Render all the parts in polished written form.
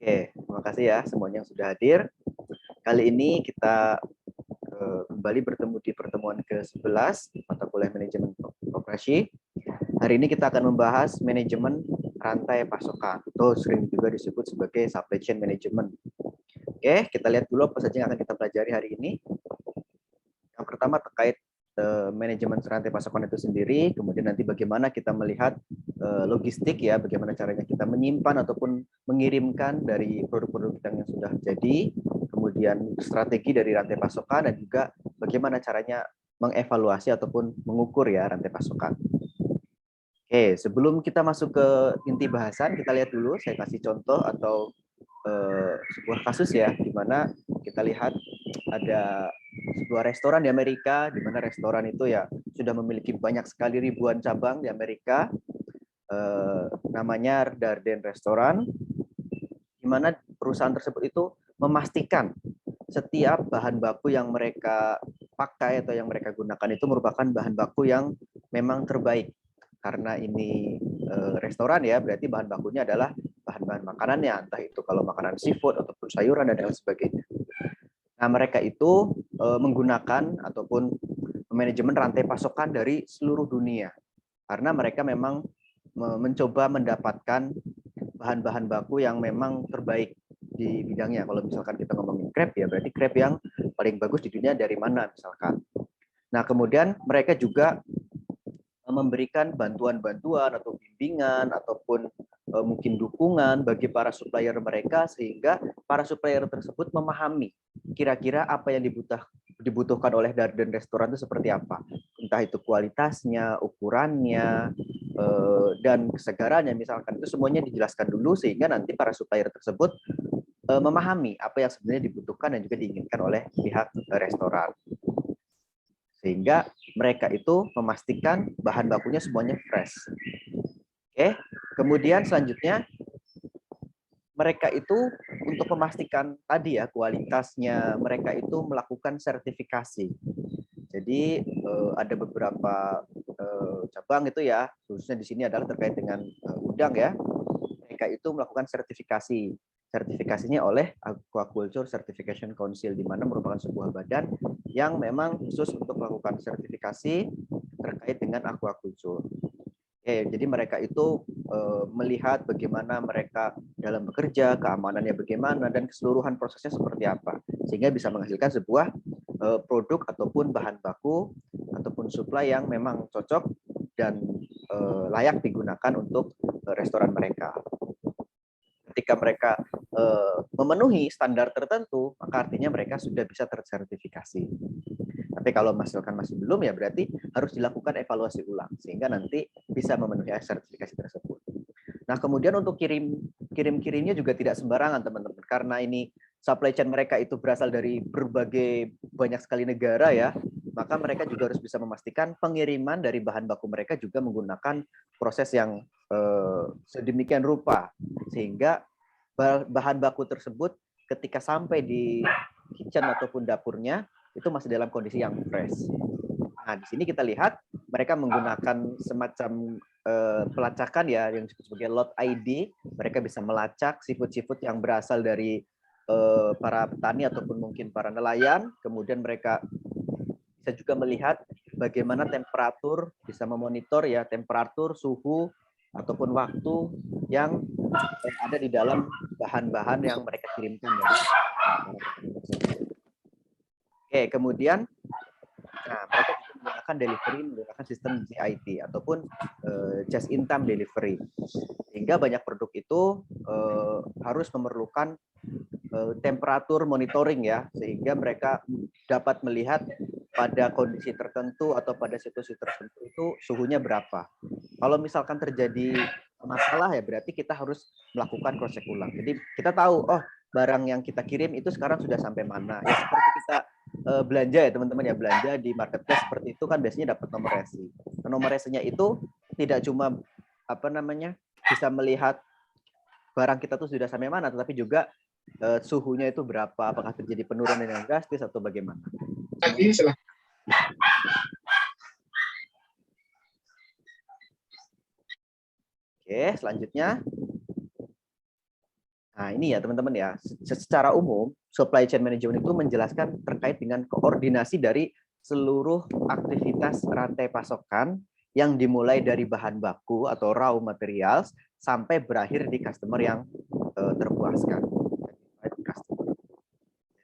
Oke, terima kasih ya semuanya yang sudah hadir. Kali ini kita kembali bertemu di pertemuan ke-11 mata kuliah manajemen operasi. Hari ini kita akan membahas manajemen rantai pasokan atau sering juga disebut sebagai supply chain management. Oke, kita lihat dulu apa saja yang akan kita pelajari hari ini. Yang pertama terkait manajemen rantai pasokan itu sendiri, kemudian nanti bagaimana kita melihat logistik ya, bagaimana caranya kita menyimpan ataupun mengirimkan dari produk-produk kita yang sudah jadi, kemudian strategi dari rantai pasokan dan juga bagaimana caranya mengevaluasi ataupun mengukur ya rantai pasokan. Oke, sebelum kita masuk ke inti bahasan, kita lihat dulu, saya kasih contoh atau sebuah kasus ya, di mana kita lihat ada sebuah restoran di Amerika, di mana restoran itu ya sudah memiliki banyak sekali ribuan cabang di Amerika, namanya Darden Restaurant, di mana perusahaan tersebut itu memastikan setiap bahan baku yang mereka pakai atau yang mereka gunakan itu merupakan bahan baku yang memang terbaik. Karena ini restoran ya, berarti bahan bakunya adalah bahan-bahan makanannya, entah itu kalau makanan seafood ataupun sayuran dan lain sebagainya. Nah, mereka itu menggunakan ataupun manajemen rantai pasokan dari seluruh dunia. Karena mereka memang mencoba mendapatkan bahan-bahan baku yang memang terbaik di bidangnya. Kalau misalkan kita ngomongin crab ya, berarti crab yang paling bagus di dunia dari mana misalkan. Nah, kemudian mereka juga memberikan bantuan-bantuan atau bimbingan ataupun mungkin dukungan bagi para supplier mereka sehingga para supplier tersebut memahami kira-kira apa yang dibutuhkan oleh Darden Restoran itu seperti apa. Entah itu kualitasnya, ukurannya, dan kesegarannya misalkan, itu semuanya dijelaskan dulu sehingga nanti para supplier tersebut memahami apa yang sebenarnya dibutuhkan dan juga diinginkan oleh pihak restoran. Sehingga mereka itu memastikan bahan bakunya semuanya fresh. Oke, kemudian selanjutnya mereka itu untuk memastikan tadi ya kualitasnya, mereka itu melakukan sertifikasi. Jadi ada beberapa cabang itu ya, khususnya di sini adalah terkait dengan udang ya. Mereka itu melakukan sertifikasi. Sertifikasinya oleh Aquaculture Certification Council, di mana merupakan sebuah badan yang memang khusus untuk melakukan sertifikasi terkait dengan aquaculture. Jadi mereka itu melihat bagaimana mereka dalam bekerja, keamanannya bagaimana, dan keseluruhan prosesnya seperti apa, sehingga bisa menghasilkan sebuah produk ataupun bahan baku ataupun supply yang memang cocok dan layak digunakan untuk restoran mereka. Ketika mereka memenuhi standar tertentu, maka artinya mereka sudah bisa tersertifikasi. Tapi kalau misalkan masih belum, ya berarti harus dilakukan evaluasi ulang sehingga nanti bisa memenuhi sertifikasi tersebut. Nah, kemudian untuk kirimnya juga tidak sembarangan, teman-teman, karena ini supply chain mereka itu berasal dari berbagai banyak sekali negara ya, maka mereka juga harus bisa memastikan pengiriman dari bahan baku mereka juga menggunakan proses yang sedemikian rupa sehingga bahan baku tersebut ketika sampai di kitchen ataupun dapurnya itu masih dalam kondisi yang fresh. Nah, di sini kita lihat mereka menggunakan semacam pelacakan ya yang disebut sebagai lot ID. Mereka bisa melacak seafood yang berasal dari para petani ataupun mungkin para nelayan. Kemudian mereka bisa juga melihat bagaimana temperatur, bisa memonitor ya temperatur, suhu ataupun waktu yang ada di dalam bahan-bahan yang mereka kirimkan dari. Oke, kemudian mereka juga menggunakan delivery menggunakan sistem JIT ataupun just in time delivery, sehingga banyak produk itu harus memerlukan temperatur monitoring ya, sehingga mereka dapat melihat pada kondisi tertentu atau pada situasi tertentu itu suhunya berapa. Kalau misalkan terjadi masalah ya berarti kita harus melakukan cross check ulang. Jadi kita tahu, oh barang yang kita kirim itu sekarang sudah sampai mana. Ya seperti kita belanja ya teman-teman ya, belanja di marketplace seperti itu kan biasanya dapat nomor resi. Nah, nomor resinya itu tidak cuma bisa melihat barang kita tuh sudah sampai mana, tetapi juga suhunya itu berapa, apakah terjadi penurunan yang drastis atau bagaimana. Oke, selanjutnya. Nah, ini ya teman-teman ya, secara umum supply chain management itu menjelaskan terkait dengan koordinasi dari seluruh aktivitas rantai pasokan yang dimulai dari bahan baku atau raw materials sampai berakhir di customer yang terpuaskan.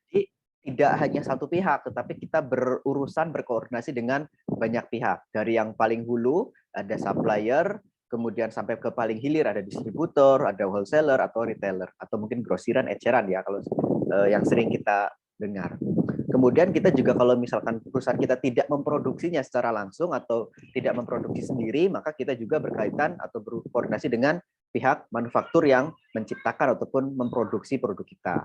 Jadi tidak hanya satu pihak, tetapi kita berurusan berkoordinasi dengan banyak pihak. Dari yang paling hulu ada supplier, kemudian sampai ke paling hilir ada distributor, ada wholesaler atau retailer, atau mungkin grosiran, eceran ya kalau yang sering kita dengar. Kemudian kita juga kalau misalkan perusahaan kita tidak memproduksinya secara langsung atau tidak memproduksi sendiri, maka kita juga berkaitan atau berkoordinasi dengan pihak manufaktur yang menciptakan ataupun memproduksi produk kita.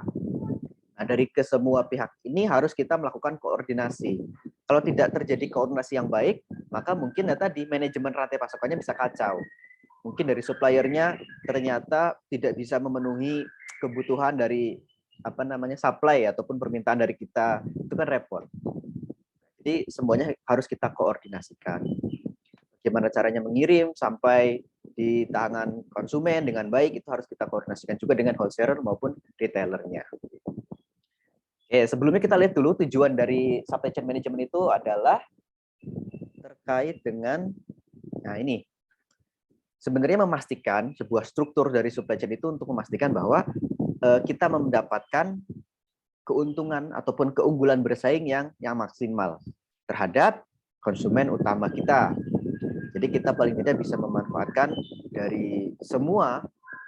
Nah, dari kesemua pihak ini harus kita melakukan koordinasi. Kalau tidak terjadi koordinasi yang baik, maka mungkin ya tadi manajemen rantai pasokannya bisa kacau. Mungkin dari suppliernya ternyata tidak bisa memenuhi kebutuhan dari supply ataupun permintaan dari kita, itu kan repot. Jadi semuanya harus kita koordinasikan. Bagaimana caranya mengirim sampai di tangan konsumen dengan baik, itu harus kita koordinasikan juga dengan wholesaler maupun retailernya. Oke, sebelumnya kita lihat dulu tujuan dari supply chain management itu adalah terkait dengan, nah ini, sebenarnya memastikan sebuah struktur dari supply chain itu untuk memastikan bahwa kita mendapatkan keuntungan ataupun keunggulan bersaing yang maksimal terhadap konsumen utama kita. Jadi kita paling tidak bisa memanfaatkan dari semua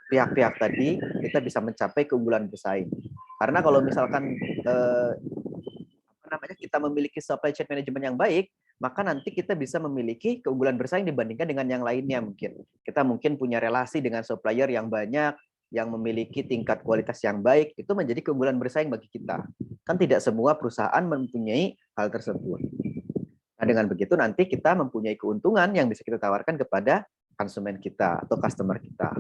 pihak-pihak tadi, kita bisa mencapai keunggulan bersaing. Karena kalau misalkan kita memiliki supply chain management yang baik, maka nanti kita bisa memiliki keunggulan bersaing dibandingkan dengan yang lainnya mungkin. Kita mungkin punya relasi dengan supplier yang banyak, yang memiliki tingkat kualitas yang baik, itu menjadi keunggulan bersaing bagi kita. Kan tidak semua perusahaan mempunyai hal tersebut. Nah, dengan begitu nanti kita mempunyai keuntungan yang bisa kita tawarkan kepada konsumen kita atau customer kita.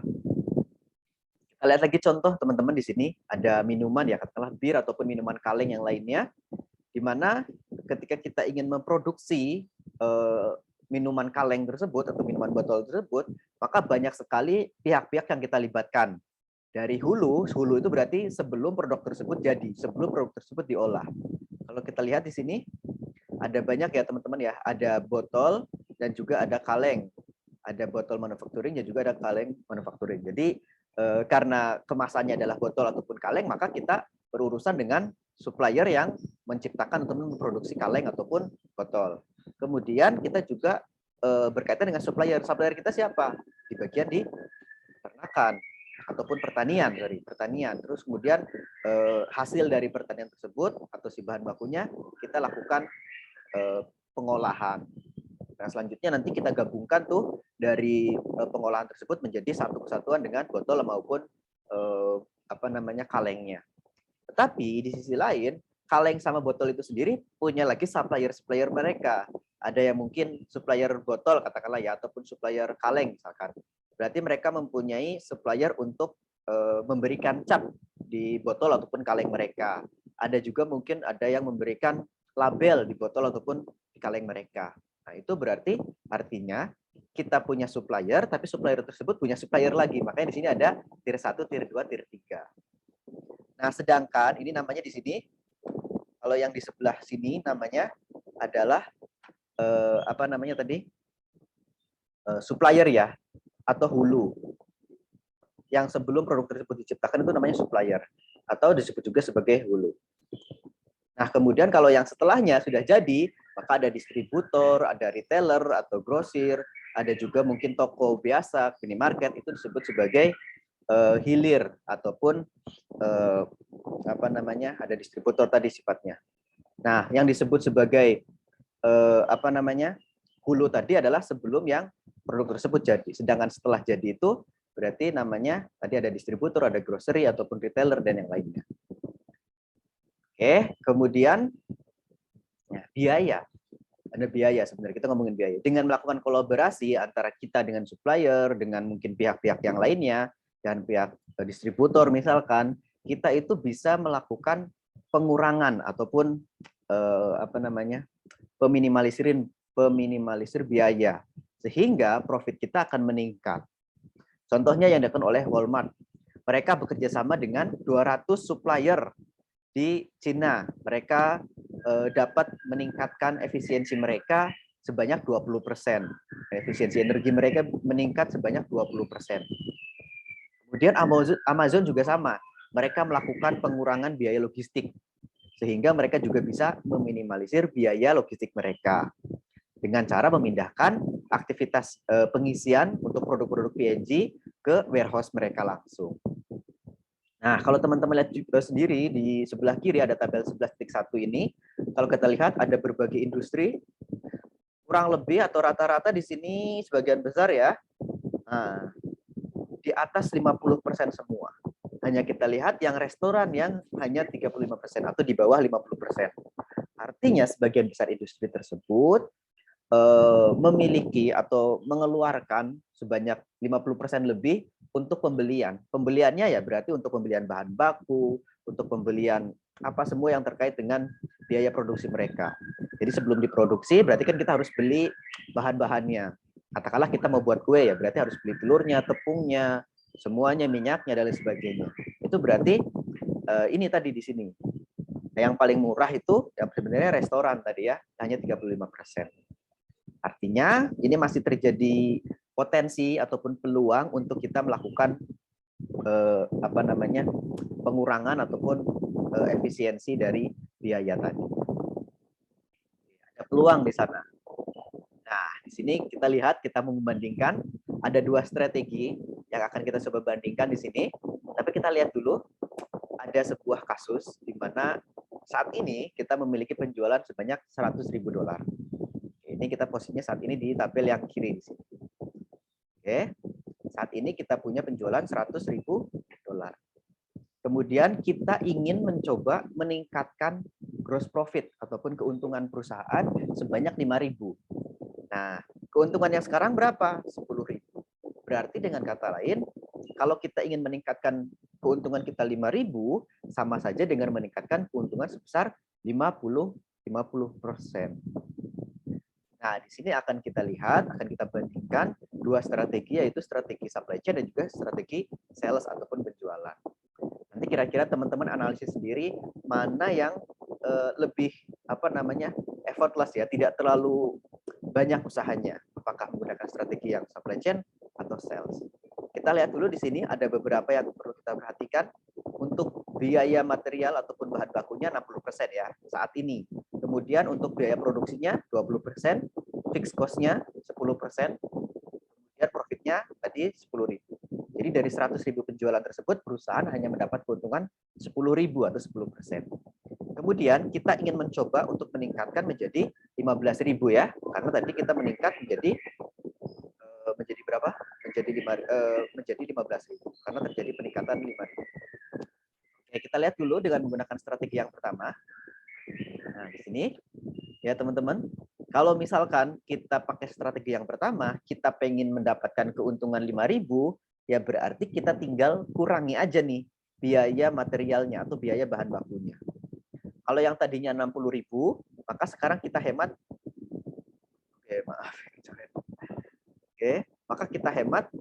Kita lihat lagi contoh teman-teman di sini, ada minuman ya, katakanlah bir ataupun minuman kaleng yang lainnya, di mana ketika kita ingin memproduksi minuman kaleng tersebut atau minuman botol tersebut, maka banyak sekali pihak-pihak yang kita libatkan. Dari hulu itu berarti sebelum produk tersebut jadi, sebelum produk tersebut diolah. Kalau kita lihat di sini, ada banyak ya teman-teman ya, ada botol dan juga ada kaleng. Ada botol manufacturing dan juga ada kaleng manufacturing. Jadi karena kemasannya adalah botol ataupun kaleng, maka kita berurusan dengan supplier yang menciptakan atau memproduksi kaleng ataupun botol. Kemudian kita juga berkaitan dengan supplier. Supplier kita siapa? Di bagian di peternakan ataupun pertanian. Terus kemudian hasil dari pertanian tersebut atau si bahan bakunya kita lakukan pengolahan. Nah, selanjutnya nanti kita gabungkan tuh dari pengolahan tersebut menjadi satu kesatuan dengan botol maupun kalengnya. Tetapi di sisi lain, kaleng sama botol itu sendiri punya lagi supplier mereka. Ada yang mungkin supplier botol katakanlah ya, ataupun supplier kaleng misalkan. Berarti mereka mempunyai supplier untuk memberikan cap di botol ataupun kaleng mereka. Ada juga mungkin ada yang memberikan label di botol ataupun di kaleng mereka. Nah, itu berarti artinya kita punya supplier, tapi supplier tersebut punya supplier lagi. Makanya di sini ada tier 1, tier 2, tier 3. Nah, sedangkan ini namanya di sini, kalau yang di sebelah sini namanya adalah supplier ya, atau hulu. Yang sebelum produk tersebut diciptakan itu namanya supplier, atau disebut juga sebagai hulu. Nah, kemudian kalau yang setelahnya sudah jadi, maka ada distributor, ada retailer atau grosir, ada juga mungkin toko biasa, minimarket, itu disebut sebagai hilir ataupun ada distributor tadi sifatnya. Nah, yang disebut sebagai hulu tadi adalah sebelum yang produk tersebut jadi. Sedangkan setelah jadi itu berarti namanya tadi ada distributor, ada grocery ataupun retailer dan yang lainnya. Oke, kemudian ya, biaya. Ada biaya sebenarnya, kita ngomongin biaya. Dengan melakukan kolaborasi antara kita dengan supplier, dengan mungkin pihak-pihak yang lainnya, dan pihak distributor misalkan, kita itu bisa melakukan pengurangan ataupun peminimalisir biaya, sehingga profit kita akan meningkat. Contohnya yang dilakukan oleh Walmart. mereka bekerja sama dengan 200 supplier di Cina. Mereka dapat meningkatkan efisiensi mereka sebanyak 20%. Efisiensi energi mereka meningkat sebanyak 20%. Kemudian Amazon juga sama. Mereka melakukan pengurangan biaya logistik sehingga mereka juga bisa meminimalisir biaya logistik mereka dengan cara memindahkan aktivitas pengisian untuk produk-produk P&G ke warehouse mereka langsung. Nah, kalau teman-teman lihat sendiri di sebelah kiri ada tabel 11.1 ini, kalau kita lihat ada berbagai industri, kurang lebih atau rata-rata di sini sebagian besar ya, nah, di atas 50% semua. Hanya kita lihat yang restoran yang hanya 35% atau di bawah 50%. Artinya sebagian besar industri tersebut memiliki atau mengeluarkan sebanyak 50% lebih untuk pembelian. Pembeliannya ya berarti untuk pembelian bahan baku, untuk pembelian apa semua yang terkait dengan biaya produksi mereka. Jadi sebelum diproduksi berarti kan kita harus beli bahan-bahannya. Katakanlah kita mau buat kue ya berarti harus beli telurnya, tepungnya, semuanya, minyaknya dan lain sebagainya. Itu berarti ini tadi di sini. Nah, yang paling murah itu yang sebenarnya restoran tadi ya, hanya 35%. Artinya ini masih terjadi potensi ataupun peluang untuk kita melakukan pengurangan ataupun efisiensi dari biaya tadi. Ada peluang di sana. Nah, di sini kita lihat, kita membandingkan ada dua strategi yang akan kita coba bandingkan di sini. Tapi kita lihat dulu, ada sebuah kasus di mana saat ini kita memiliki penjualan sebanyak $100.000. Ini kita posisinya saat ini di tabel yang kiri di sini. Oke, saat ini kita punya penjualan $100.000. Kemudian kita ingin mencoba meningkatkan gross profit ataupun keuntungan perusahaan sebanyak 5.000. Nah, keuntungan yang sekarang berapa? 10.000. Berarti dengan kata lain, kalau kita ingin meningkatkan keuntungan kita 5.000, sama saja dengan meningkatkan keuntungan sebesar 50%. Nah, di sini akan kita lihat, akan kita bandingkan dua strategi, yaitu strategi supply chain dan juga strategi sales ataupun penjualan. Nanti kira-kira teman-teman analisis sendiri mana yang lebih effortless ya, tidak terlalu banyak usahanya. Apakah menggunakan strategi yang supply chain atau sales. Kita lihat dulu di sini ada beberapa yang perlu kita perhatikan. Untuk biaya material ataupun bahan bakunya 60% ya saat ini. Kemudian untuk biaya produksinya 20%, fixed cost-nya 10%, kemudian profitnya tadi 10.000. Jadi dari 100.000 penjualan tersebut perusahaan hanya mendapat keuntungan 10.000 atau 10%. Kemudian kita ingin mencoba untuk meningkatkan menjadi 15.000 ya, karena tadi kita meningkat menjadi berapa? Menjadi 15.000 karena terjadi peningkatan 5.000. Oke, kita lihat dulu dengan menggunakan strategi yang pertama. Nah, di sini ya teman-teman, kalau misalkan kita pakai strategi yang pertama, kita pengen mendapatkan keuntungan 5.000, ya berarti kita tinggal kurangi aja nih biaya materialnya atau biaya bahan bakunya. Kalau yang tadinya 60.000, maka sekarang kita hemat. Maka kita hemat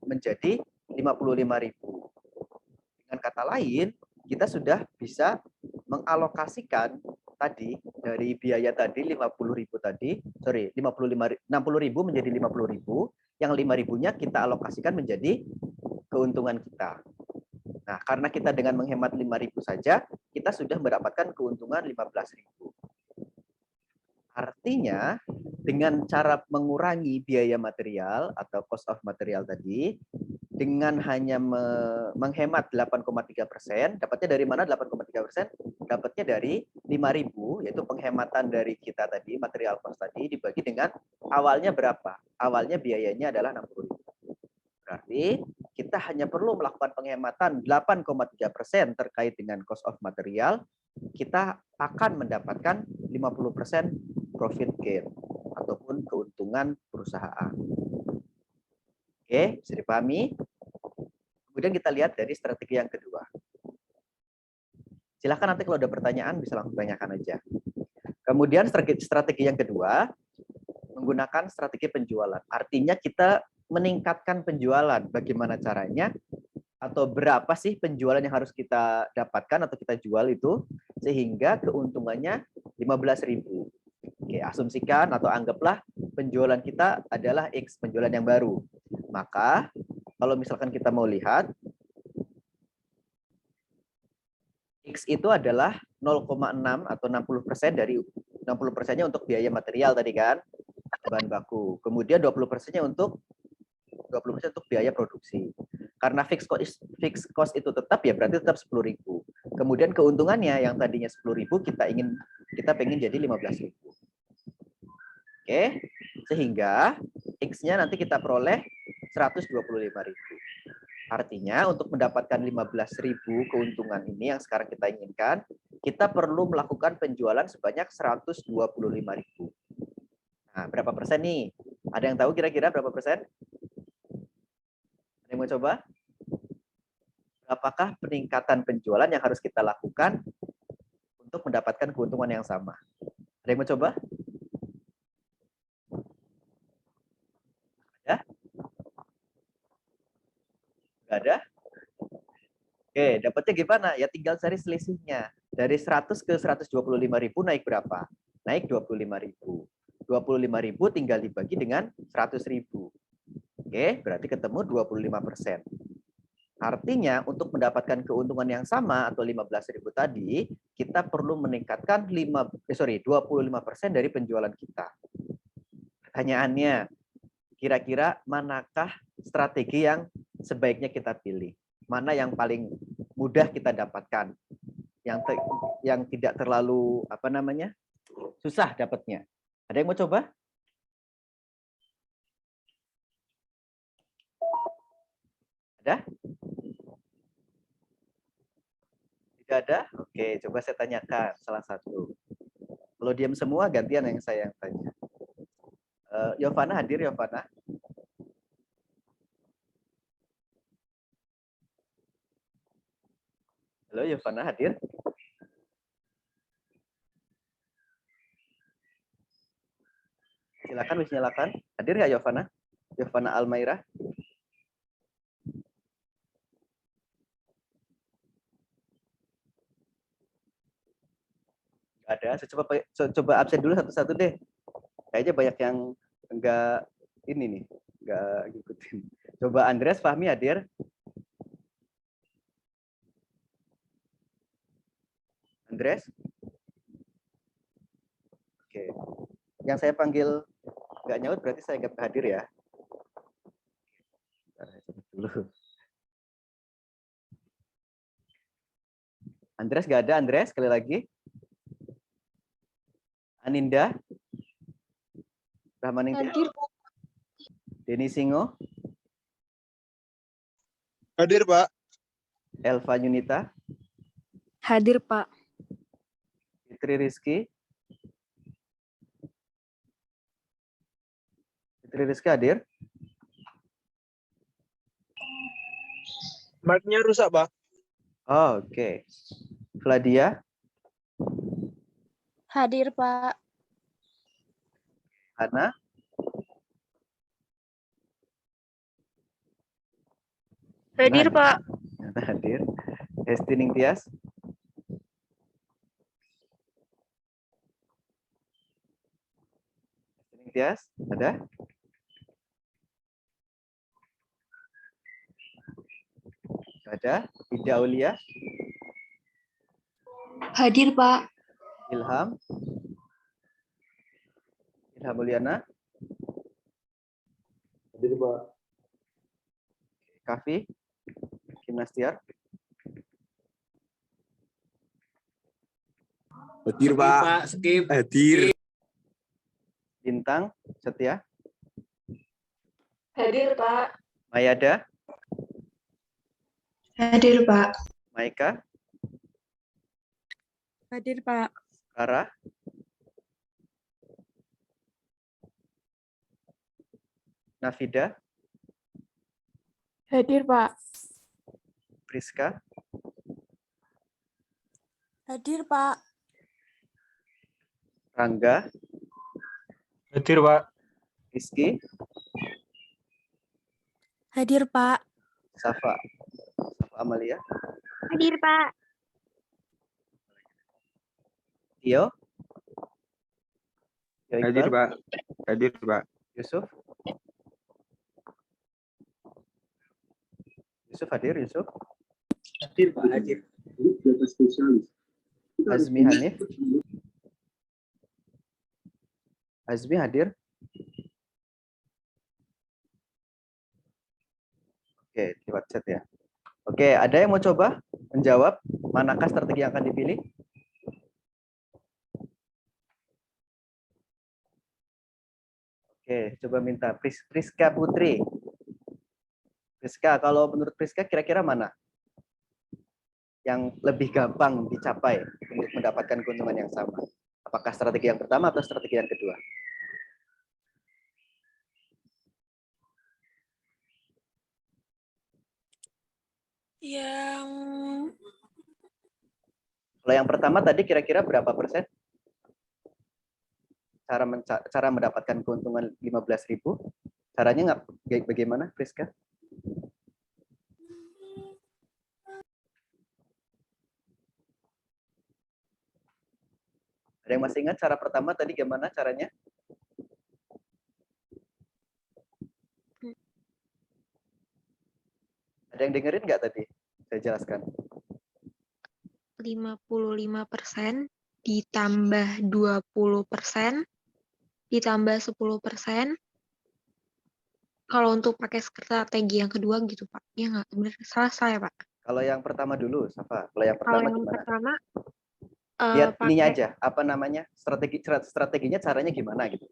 menjadi 55.000. Dengan kata lain, kita sudah bisa mengalokasikan tadi dari biaya tadi 60.000 tadi, 60.000 menjadi 50.000, yang 5.000-nya kita alokasikan menjadi keuntungan kita. Nah, karena kita dengan menghemat 5.000 saja, kita sudah mendapatkan keuntungan 15.000. Artinya, dengan cara mengurangi biaya material atau cost of material tadi, dengan hanya menghemat 8,3%, dapatnya dari mana 8,3%? Dapatnya dari 5.000, yaitu penghematan dari kita tadi, material cost tadi, dibagi dengan awalnya berapa? Awalnya biayanya adalah 60.000. Berarti kita hanya perlu melakukan penghematan 8,3% terkait dengan cost of material, kita akan mendapatkan 50% profit gain ataupun keuntungan perusahaan. Oke, bisa dipahami? Kemudian kita lihat dari strategi yang kedua. Silahkan nanti kalau ada pertanyaan bisa langsung tanyakan aja. Kemudian strategi yang kedua, menggunakan strategi penjualan. Artinya kita meningkatkan penjualan. Bagaimana caranya? atau berapa sih penjualan yang harus kita dapatkan atau kita jual itu sehingga keuntungannya 15.000. Oke, asumsikan atau anggaplah penjualan kita adalah X, penjualan yang baru. Maka kalau misalkan kita mau lihat X itu adalah 0,6 atau 60% dari 60%-nya untuk biaya material tadi kan, bahan baku. Kemudian 20%-nya untuk 20% untuk biaya produksi. Karena fixed cost itu tetap ya berarti tetap 10.000. Kemudian keuntungannya yang tadinya 10.000 kita pengen jadi 15.000. Oke, sehingga X-nya nanti kita peroleh 125.000. Artinya untuk mendapatkan 15.000 keuntungan ini yang sekarang kita inginkan, kita perlu melakukan penjualan sebanyak 125.000. Nah, berapa persen nih? Ada yang tahu kira-kira berapa persen? Ada yang mau coba? Apakah peningkatan penjualan yang harus kita lakukan untuk mendapatkan keuntungan yang sama? Ada yang mau coba? Ada? Nggak ada? Oke, dapatnya gimana? Ya tinggal cari selisihnya. Dari 100 ke 125.000 naik berapa? Naik 25.000. 25.000 tinggal dibagi dengan 100.000. Oke, berarti ketemu 25%. Artinya untuk mendapatkan keuntungan yang sama atau 15.000 tadi, kita perlu meningkatkan 25% dari penjualan kita. Pertanyaannya, kira-kira manakah strategi yang sebaiknya kita pilih? Mana yang paling mudah kita dapatkan? Yang tidak terlalu susah dapatnya. Ada yang mau coba? Ada? Tidak ada? Oke, coba saya tanyakan salah satu. Kalau diam semua, gantian yang saya tanya. Yovana hadir, Yovana? Halo, Yovana hadir? Silakan, silakan. Hadir nggak Yovana? Yovana Almaira? Ada. Saya coba absen dulu satu-satu deh. Kayaknya banyak yang enggak ini nih, enggak ngikutin. Coba Andres, Fahmi hadir. Andres? Oke. Yang saya panggil enggak nyaut berarti saya enggak hadir ya. Dulu. Andres enggak ada, Andres sekali lagi. Aninda? Rahmaninda? Hadir, Pak. Denny Singo? Hadir, Pak. Elva Yunita? Hadir, Pak. Fitri Rizky? Fitri Rizky hadir? Mic-nya rusak, Pak. Oh, oke. Vladia? Hadir, Pak. Hana? Hadir, Pak. Hana hadir. Hesti Ningtyas? Hesti Ningtyas, ada? Ada? Ida Aulia? Hadir, Pak. Ilham? Ilham Uliana? Hadir, Pak. Kavi? Gimnastiar? Hadir, Pak. Skip. Hadir. Bintang? Setia? Hadir, Pak. Mayada? Hadir, Pak. Maika? Hadir, Pak. Rara? Nafida? Hadir, Pak. Priska? Hadir, Pak. Rangga? Hadir, Pak. Rizky? Hadir, Pak. Safa? Amalia, Hadir, Pak. Tio, Tio Hadir, Iqbal, Pak. Hadir, Pak. Yusuf. Yusuf hadir, Yusuf. Hadir, Pak. Hadir. Azmi Hanif. Azmi hadir. Oke, lewat chat ya. Oke, ada yang mau coba menjawab manakah strategi yang akan dipilih? Oke, coba minta Priska Putri. Priska, kalau menurut Priska kira-kira mana yang lebih gampang dicapai untuk mendapatkan keuntungan yang sama? Apakah strategi yang pertama atau strategi yang kedua? Kalau yang pertama tadi kira-kira berapa persen? Cara mendapatkan keuntungan 15.000. Caranya bagaimana, Priska? Ada yang masih ingat cara pertama tadi gimana caranya? Ada yang dengerin nggak tadi? Saya jelaskan. 55% ditambah 20% ditambah 10%. Kalau untuk pakai strategi yang kedua gitu, Pak. Ya nggak? Benar, salah saya, Pak. Kalau yang pertama dulu, Safa. Kalau yang Kalau pertama yang gimana? pertama, Lihat ininya pakai aja, apa namanya? Strateginya caranya gimana gitu.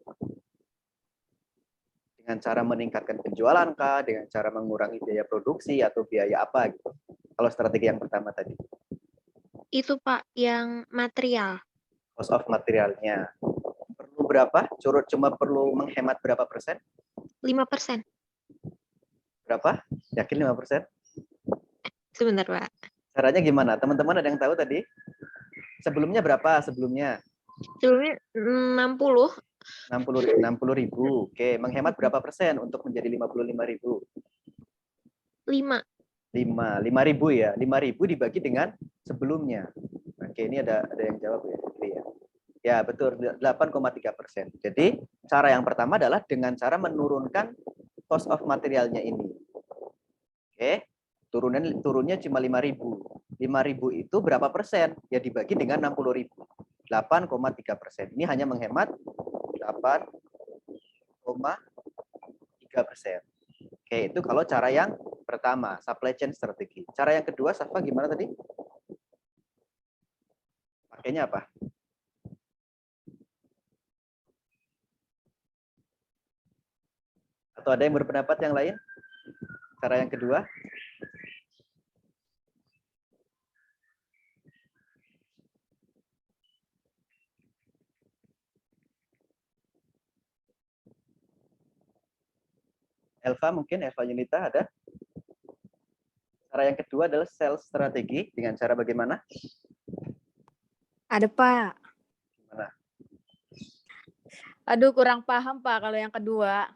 Dengan cara meningkatkan penjualan kah, dengan cara mengurangi biaya produksi atau biaya apa gitu. Kalau strategi yang pertama tadi. itu, Pak, yang material. Cost of materialnya. Perlu berapa? Cuma perlu menghemat berapa persen? 5%. Berapa? Yakin 5%? Sebentar, Pak. Caranya gimana? Teman-teman ada yang tahu tadi? Sebelumnya berapa? Sebelumnya Sebelumnya 60. 60.000. Oke, menghemat berapa persen untuk menjadi 55.000? 5. 5.000 ya. 5.000 dibagi dengan sebelumnya. Oke, ini ada yang jawab ya. Ya, betul, 8,3%. Jadi, cara yang pertama adalah dengan cara menurunkan cost of materialnya ini. Oke, turunnya cuma 5.000. 5.000 itu berapa persen? Ya dibagi dengan 60.000. 8,3%. Ini hanya menghemat 8,3%. Oke, itu kalau cara yang pertama, supply chain strategi. Cara yang kedua, Safa gimana tadi? Pakainya apa? Atau ada yang berpendapat yang lain? Cara yang kedua? Elva mungkin, Elva Yunita ada? Cara yang kedua adalah sales strategi. Dengan cara bagaimana? Ada, Pak. Gimana? Aduh, kurang paham, Pak, kalau yang kedua.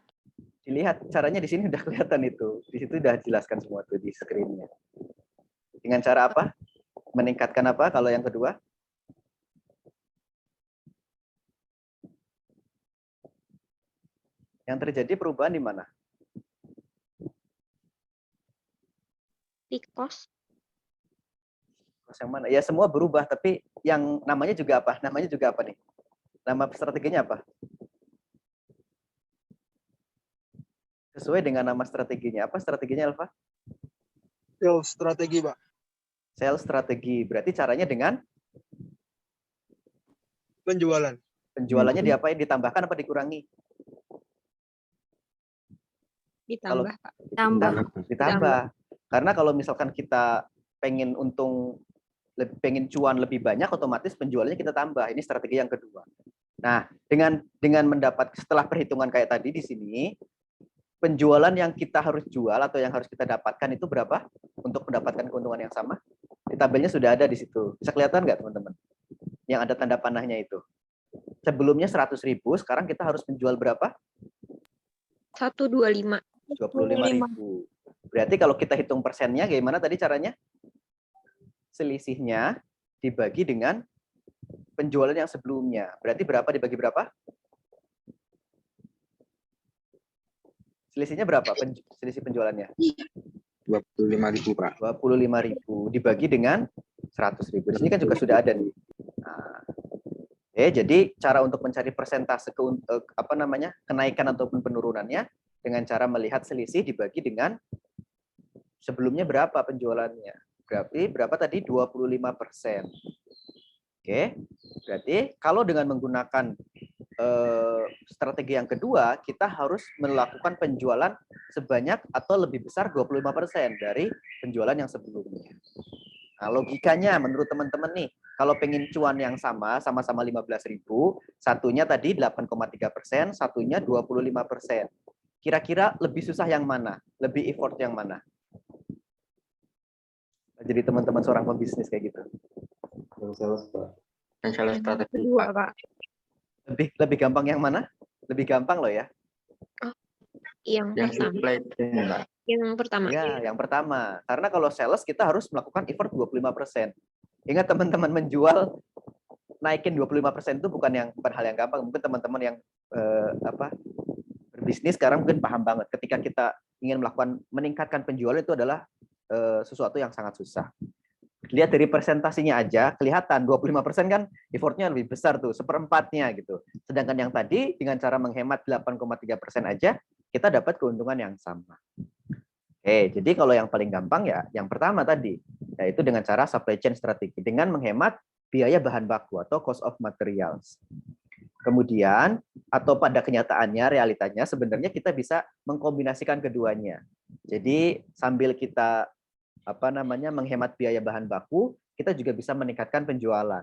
Dilihat, caranya di sini udah kelihatan itu. Di situ udah jelaskan semua tuh di screen-nya. Dengan cara apa? Meningkatkan apa kalau yang kedua? Yang terjadi perubahan di mana? Di cost. Cost yang mana? Ya semua berubah, tapi yang namanya juga apa? Namanya juga apa nih? Nama strateginya apa? Sesuai dengan nama strateginya. Apa strateginya, Elva? Sales strategi, Pak. Sales strategi. Berarti caranya dengan Penjualan. penjualannya diapain? Ditambahkan apa dikurangi? Ditambah, Pak. Ditambah. Karena kalau misalkan kita pengen pengen cuan lebih banyak, otomatis penjualannya kita tambah. Ini strategi yang kedua. Nah, dengan mendapat setelah perhitungan kayak tadi di sini, penjualan yang kita harus jual atau yang harus kita dapatkan itu berapa untuk mendapatkan keuntungan yang sama? Di tabelnya sudah ada di situ. Bisa kelihatan nggak, teman-teman? Yang ada tanda panahnya itu. Sebelumnya 100.000, sekarang kita harus menjual berapa? 125. 25.000. Berarti kalau kita hitung persennya, gimana tadi caranya? Selisihnya dibagi dengan penjualan yang sebelumnya. Berarti berapa dibagi berapa? Selisihnya berapa? Selisih penjualannya? 25.000, Pak. 25.000 dibagi dengan 100.000. Di sini kan juga sudah ada nih. Nah, jadi cara untuk mencari persentase kenaikan ataupun penurunannya dengan cara melihat selisih dibagi dengan sebelumnya berapa penjualannya. Berarti berapa tadi? 25%. Oke. Berarti kalau dengan menggunakan strategi yang kedua, kita harus melakukan penjualan sebanyak atau lebih besar 25% dari penjualan yang sebelumnya. Nah, logikanya menurut teman-teman nih, kalau pengen cuan yang sama-sama 15.000, satunya tadi 8,3%, satunya 25%. Kira-kira lebih susah yang mana? Lebih effort yang mana? Jadi teman-teman seorang pembisnis kayak gitu. Yang sales, Pak. Yang sales strategi, Kedua, Pak. Pak. Lebih gampang yang mana? Lebih gampang loh ya. Yang pertama. supply chain, Pak. Yang pertama. Ya, yang pertama. Karena kalau sales kita harus melakukan effort 25%. Ingat teman-teman, menjual naikin 25% itu bukan hal yang gampang. Mungkin teman-teman yang berbisnis sekarang mungkin paham banget. Ketika kita ingin meningkatkan penjualan itu adalah sesuatu yang sangat susah. Lihat dari presentasinya aja, kelihatan 25% kan effortnya lebih besar tuh, seperempatnya gitu. Sedangkan yang tadi dengan cara menghemat 8,3% aja, kita dapat keuntungan yang sama. Oke, jadi kalau yang paling gampang ya yang pertama tadi, yaitu dengan cara supply chain strategi, dengan menghemat biaya bahan baku atau cost of materials. Kemudian, atau pada kenyataannya, realitanya sebenarnya kita bisa mengkombinasikan keduanya. Jadi sambil kita menghemat biaya bahan baku, kita juga bisa meningkatkan penjualan.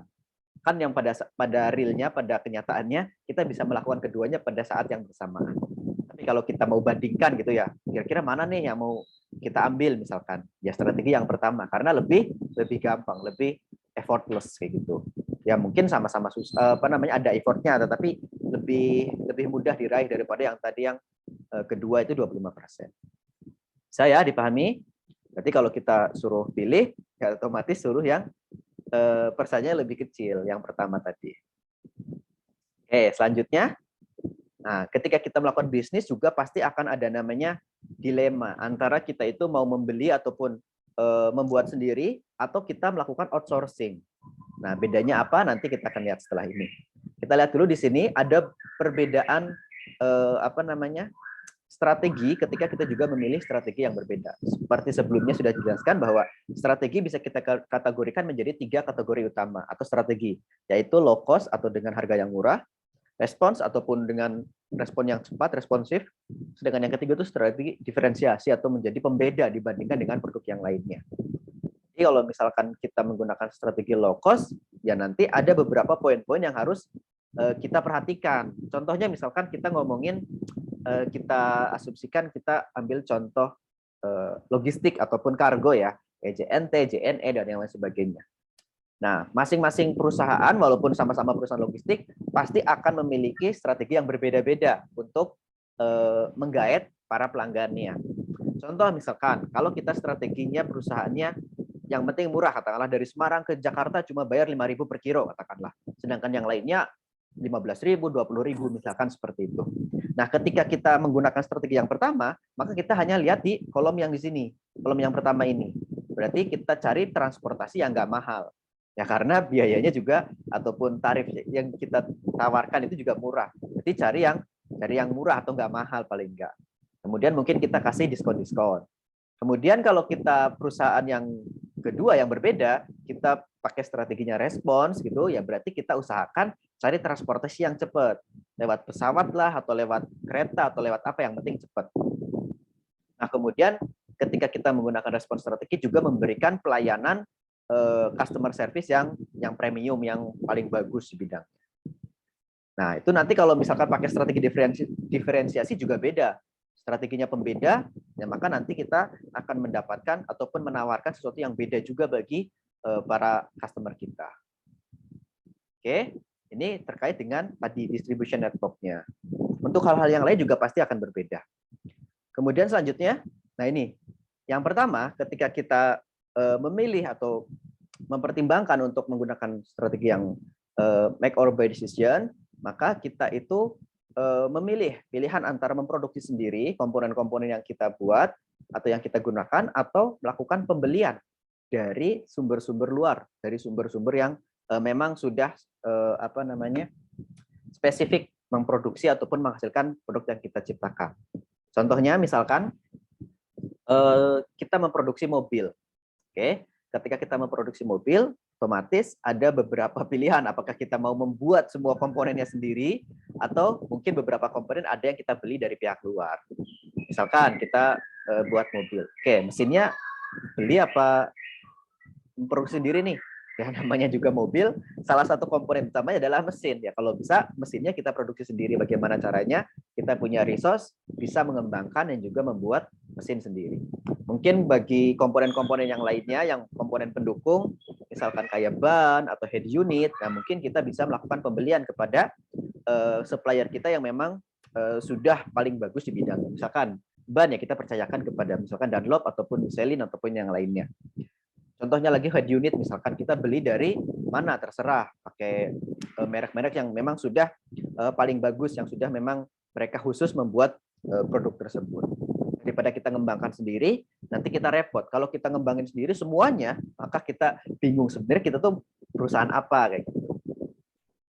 Kan yang pada realnya, pada kenyataannya, kita bisa melakukan keduanya pada saat yang bersamaan. Tapi kalau kita mau bandingkan gitu ya, kira-kira mana nih yang mau kita ambil misalkan? Ya strategi yang pertama, karena lebih gampang, lebih effortless kayak gitu. Ya mungkin sama-sama ada effortnya, tetapi lebih mudah diraih daripada yang tadi yang kedua itu 25%. Saya dipahami? Berarti kalau kita suruh pilih, ya otomatis suruh yang persennya lebih kecil, yang pertama tadi. Oke, selanjutnya. Nah, ketika kita melakukan bisnis juga pasti akan ada namanya dilema antara kita itu mau membeli ataupun membuat sendiri atau kita melakukan outsourcing. Nah, bedanya apa? Nanti kita akan lihat setelah ini. Kita lihat dulu di sini ada perbedaan strategi ketika kita juga memilih strategi yang berbeda. Seperti sebelumnya sudah dijelaskan bahwa strategi bisa kita kategorikan menjadi 3 kategori utama atau strategi, yaitu low cost atau dengan harga yang murah, respons ataupun dengan respon yang cepat, responsif, sedangkan yang ketiga itu strategi diferensiasi atau menjadi pembeda dibandingkan dengan produk yang lainnya. Jadi kalau misalkan kita menggunakan strategi low cost, ya nanti ada beberapa poin-poin yang harus kita perhatikan. Contohnya misalkan kita ngomongin, kita asumsikan kita ambil contoh logistik ataupun kargo ya, JNT, JNE, dan yang lain sebagainya. Nah, masing-masing perusahaan walaupun sama-sama perusahaan logistik pasti akan memiliki strategi yang berbeda-beda untuk menggaet para pelanggannya. Contoh misalkan, kalau kita strateginya perusahaannya yang penting murah, katakanlah dari Semarang ke Jakarta cuma bayar 5.000 per kilo, katakanlah. Sedangkan yang lainnya 15.000, 20.000, misalkan seperti itu. Nah, ketika kita menggunakan strategi yang pertama, maka kita hanya lihat di kolom yang di sini, kolom yang pertama ini. Berarti kita cari transportasi yang nggak mahal. Ya karena biayanya juga ataupun tarif yang kita tawarkan itu juga murah. Jadi cari yang murah atau nggak mahal paling nggak. Kemudian mungkin kita kasih diskon-diskon. Kemudian kalau kita perusahaan yang kedua yang berbeda, kita pakai strateginya respons gitu, ya berarti kita usahakan cari transportasi yang cepat. Lewat pesawat lah, atau lewat kereta, atau lewat apa, yang penting cepat. Nah kemudian ketika kita menggunakan respons strategi juga memberikan pelayanan customer service yang premium, yang paling bagus di bidangnya. Nah, itu nanti kalau misalkan pakai strategi diferensiasi juga beda. Strateginya pembeda, ya maka nanti kita akan mendapatkan ataupun menawarkan sesuatu yang beda juga bagi para customer kita. Oke, ini terkait dengan tadi distribution network-nya. Untuk hal-hal yang lain juga pasti akan berbeda. Kemudian selanjutnya, nah ini Yang pertama, ketika kita memilih atau mempertimbangkan untuk menggunakan strategi yang make or buy decision, maka kita itu memilih pilihan antara memproduksi sendiri komponen-komponen yang kita buat atau yang kita gunakan, atau melakukan pembelian dari sumber-sumber luar, dari sumber-sumber yang memang sudah spesifik memproduksi ataupun menghasilkan produk yang kita ciptakan. Contohnya misalkan kita memproduksi mobil. Oke, ketika kita memproduksi mobil, otomatis ada beberapa pilihan, apakah kita mau membuat semua komponennya sendiri atau mungkin beberapa komponen ada yang kita beli dari pihak luar. Misalkan kita buat mobil. Oke, mesinnya beli apa memproduksi sendiri nih? Ya, namanya juga mobil, salah satu komponen utamanya adalah mesin. Ya, kalau bisa mesinnya kita produksi sendiri. Bagaimana caranya? Kita punya resource, bisa mengembangkan dan juga membuat mesin sendiri. Mungkin bagi komponen-komponen yang lainnya, yang komponen pendukung, misalkan kayak ban atau head unit, nah mungkin kita bisa melakukan pembelian kepada supplier kita yang memang sudah paling bagus di bidangnya. Misalkan ban, ya kita percayakan kepada misalkan Dunlop ataupun Michelin ataupun yang lainnya. Contohnya lagi head unit, misalkan kita beli dari mana, terserah, pakai merek-merek yang memang sudah paling bagus, yang sudah memang mereka khusus membuat produk tersebut. Daripada kita ngembangkan sendiri, nanti kita repot. Kalau kita ngembangin sendiri semuanya, maka kita bingung sebenarnya kita tuh perusahaan apa kayak gitu.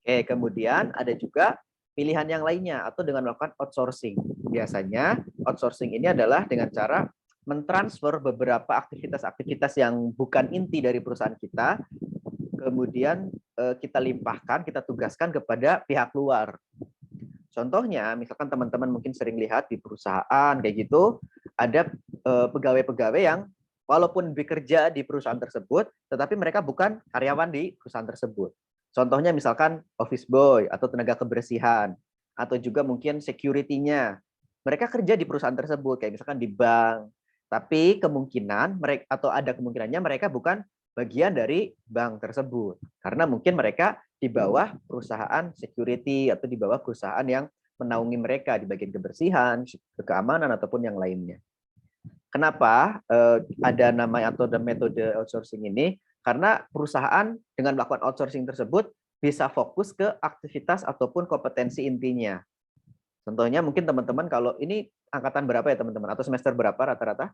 Oke, kemudian ada juga pilihan yang lainnya atau dengan melakukan outsourcing. Biasanya outsourcing ini adalah dengan cara mentransfer beberapa aktivitas-aktivitas yang bukan inti dari perusahaan kita, kemudian kita limpahkan, kita tugaskan kepada pihak luar. Contohnya, misalkan teman-teman mungkin sering lihat di perusahaan kayak gitu, ada pegawai-pegawai yang walaupun bekerja di perusahaan tersebut, tetapi mereka bukan karyawan di perusahaan tersebut. Contohnya misalkan office boy atau tenaga kebersihan, atau juga mungkin security-nya. Mereka kerja di perusahaan tersebut, kayak misalkan di bank, tapi kemungkinan mereka atau ada kemungkinannya mereka bukan bagian dari bank tersebut, karena mungkin mereka di bawah perusahaan security atau di bawah perusahaan yang menaungi mereka di bagian kebersihan, keamanan ataupun yang lainnya. Kenapa ada nama atau metode outsourcing ini? Karena perusahaan dengan melakukan outsourcing tersebut bisa fokus ke aktivitas ataupun kompetensi intinya. Contohnya mungkin teman-teman kalau ini angkatan berapa ya teman-teman? Atau semester berapa rata-rata?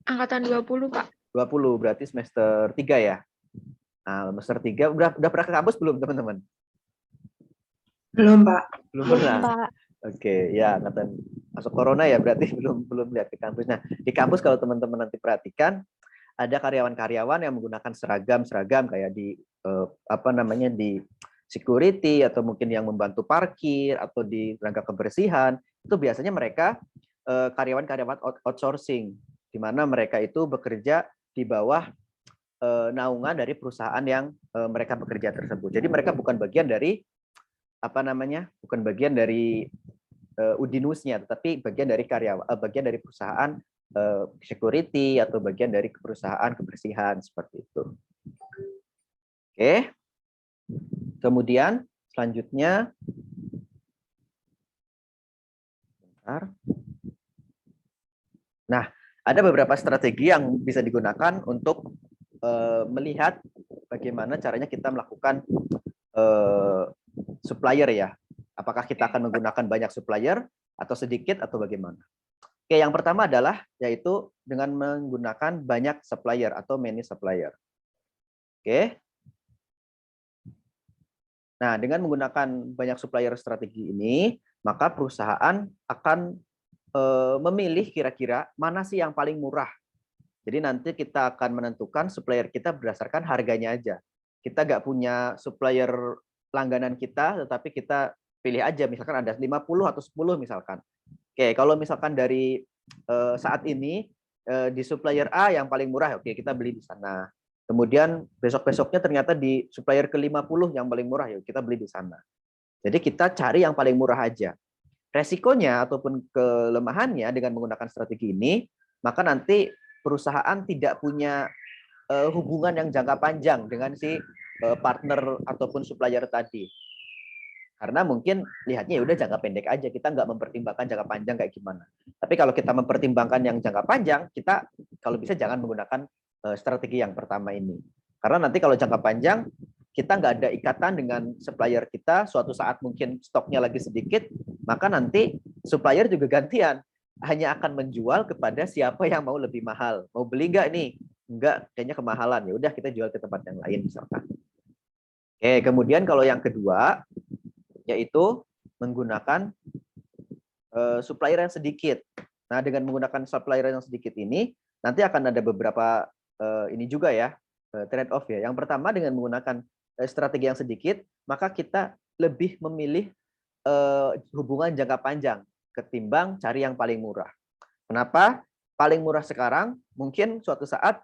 Angkatan 20, Pak. 20, berarti semester 3 ya? Nah, semester 3, udah pernah ke kampus belum teman-teman? Belum, Pak. Belum pernah? Oke, ya angkatan masuk corona ya, berarti belum lihat ke kampus. Nah, di kampus kalau teman-teman nanti perhatikan, ada karyawan-karyawan yang menggunakan seragam kayak di di security atau mungkin yang membantu parkir atau di tenaga kebersihan, itu biasanya mereka karyawan-karyawan outsourcing, di mana mereka itu bekerja di bawah naungan dari perusahaan yang mereka bekerja tersebut. Jadi mereka bukan bagian dari bukan bagian dari Udinusnya, tetapi bagian dari bagian dari perusahaan security atau bagian dari perusahaan kebersihan seperti itu. Oke. Kemudian selanjutnya, nah ada beberapa strategi yang bisa digunakan untuk melihat bagaimana caranya kita melakukan supplier ya. Apakah kita akan menggunakan banyak supplier atau sedikit atau bagaimana? Oke, yang pertama adalah yaitu dengan menggunakan banyak supplier atau many supplier. Oke. Nah, dengan menggunakan banyak supplier strategi ini, maka perusahaan akan memilih kira-kira mana sih yang paling murah. Jadi nanti kita akan menentukan supplier kita berdasarkan harganya aja. Kita nggak punya supplier langganan kita, tetapi kita pilih aja, misalkan ada 50 atau 10 misalkan. Oke, kalau misalkan dari saat ini di supplier A yang paling murah, oke kita beli di sana. Kemudian besok-besoknya ternyata di supplier ke-50 yang paling murah, yuk kita beli di sana. Jadi kita cari yang paling murah aja. Resikonya ataupun kelemahannya dengan menggunakan strategi ini, maka nanti perusahaan tidak punya hubungan yang jangka panjang dengan si partner ataupun supplier tadi. Karena mungkin lihatnya ya udah jangka pendek aja, kita nggak mempertimbangkan jangka panjang kayak gimana. Tapi kalau kita mempertimbangkan yang jangka panjang, kita kalau bisa jangan menggunakan strategi yang pertama ini. Karena nanti kalau jangka panjang, kita nggak ada ikatan dengan supplier kita, suatu saat mungkin stoknya lagi sedikit, maka nanti supplier juga gantian. Hanya akan menjual kepada siapa yang mau lebih mahal. Mau beli nggak nih? Enggak, kayaknya kemahalan. Ya udah kita jual ke tempat yang lain misalkan. Oke, kemudian kalau yang kedua, yaitu menggunakan supplier yang sedikit. Nah, dengan menggunakan supplier yang sedikit ini, nanti akan ada beberapa ini juga ya, trade off ya. Yang pertama, dengan menggunakan strategi yang sedikit, maka kita lebih memilih hubungan jangka panjang ketimbang cari yang paling murah. Kenapa? Paling murah sekarang mungkin suatu saat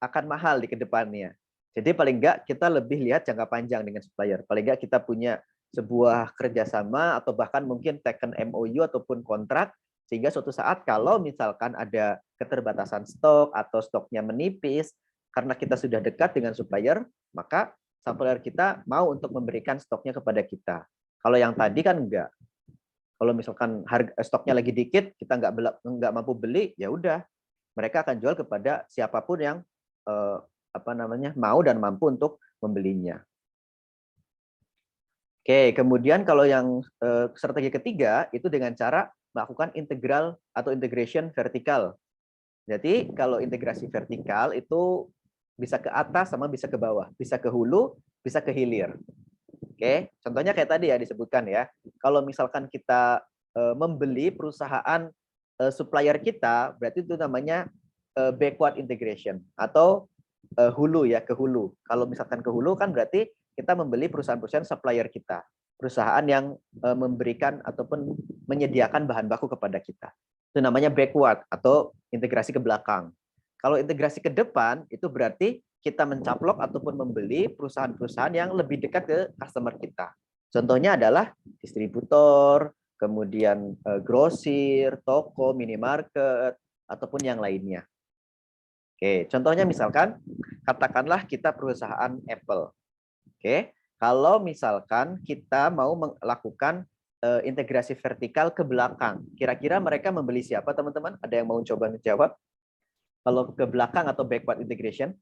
akan mahal di kedepannya. Jadi paling enggak kita lebih lihat jangka panjang dengan supplier. Paling enggak kita punya sebuah kerjasama atau bahkan mungkin taken MOU ataupun kontrak, sehingga suatu saat kalau misalkan ada keterbatasan stok atau stoknya menipis karena kita sudah dekat dengan supplier, maka supplier kita mau untuk memberikan stoknya kepada kita. Kalau yang tadi kan enggak. Kalau misalkan harga stoknya lagi dikit, kita nggak mampu beli, ya udah mereka akan jual kepada siapapun yang mau dan mampu untuk membelinya. Oke, kemudian kalau yang strategi ketiga itu dengan cara melakukan integral atau integration vertikal. Jadi kalau integrasi vertikal itu bisa ke atas sama bisa ke bawah, bisa ke hulu, bisa ke hilir. Oke, contohnya kayak tadi ya disebutkan ya. Kalau misalkan kita membeli perusahaan supplier kita, berarti itu namanya backward integration atau hulu ya, ke hulu. Kalau misalkan ke hulu kan berarti kita membeli perusahaan-perusahaan supplier kita, perusahaan yang memberikan ataupun menyediakan bahan baku kepada kita. Itu namanya backward atau integrasi ke belakang. Kalau integrasi ke depan itu berarti kita mencaplok ataupun membeli perusahaan-perusahaan yang lebih dekat ke customer kita. Contohnya adalah distributor, kemudian grosir, toko, minimarket, ataupun yang lainnya. Oke, contohnya misalkan katakanlah kita perusahaan Apple. Oke, kalau misalkan kita mau melakukan integrasi vertikal ke belakang, kira-kira mereka membeli siapa, teman-teman? Ada yang mau coba menjawab? Kalau ke belakang atau backward integration,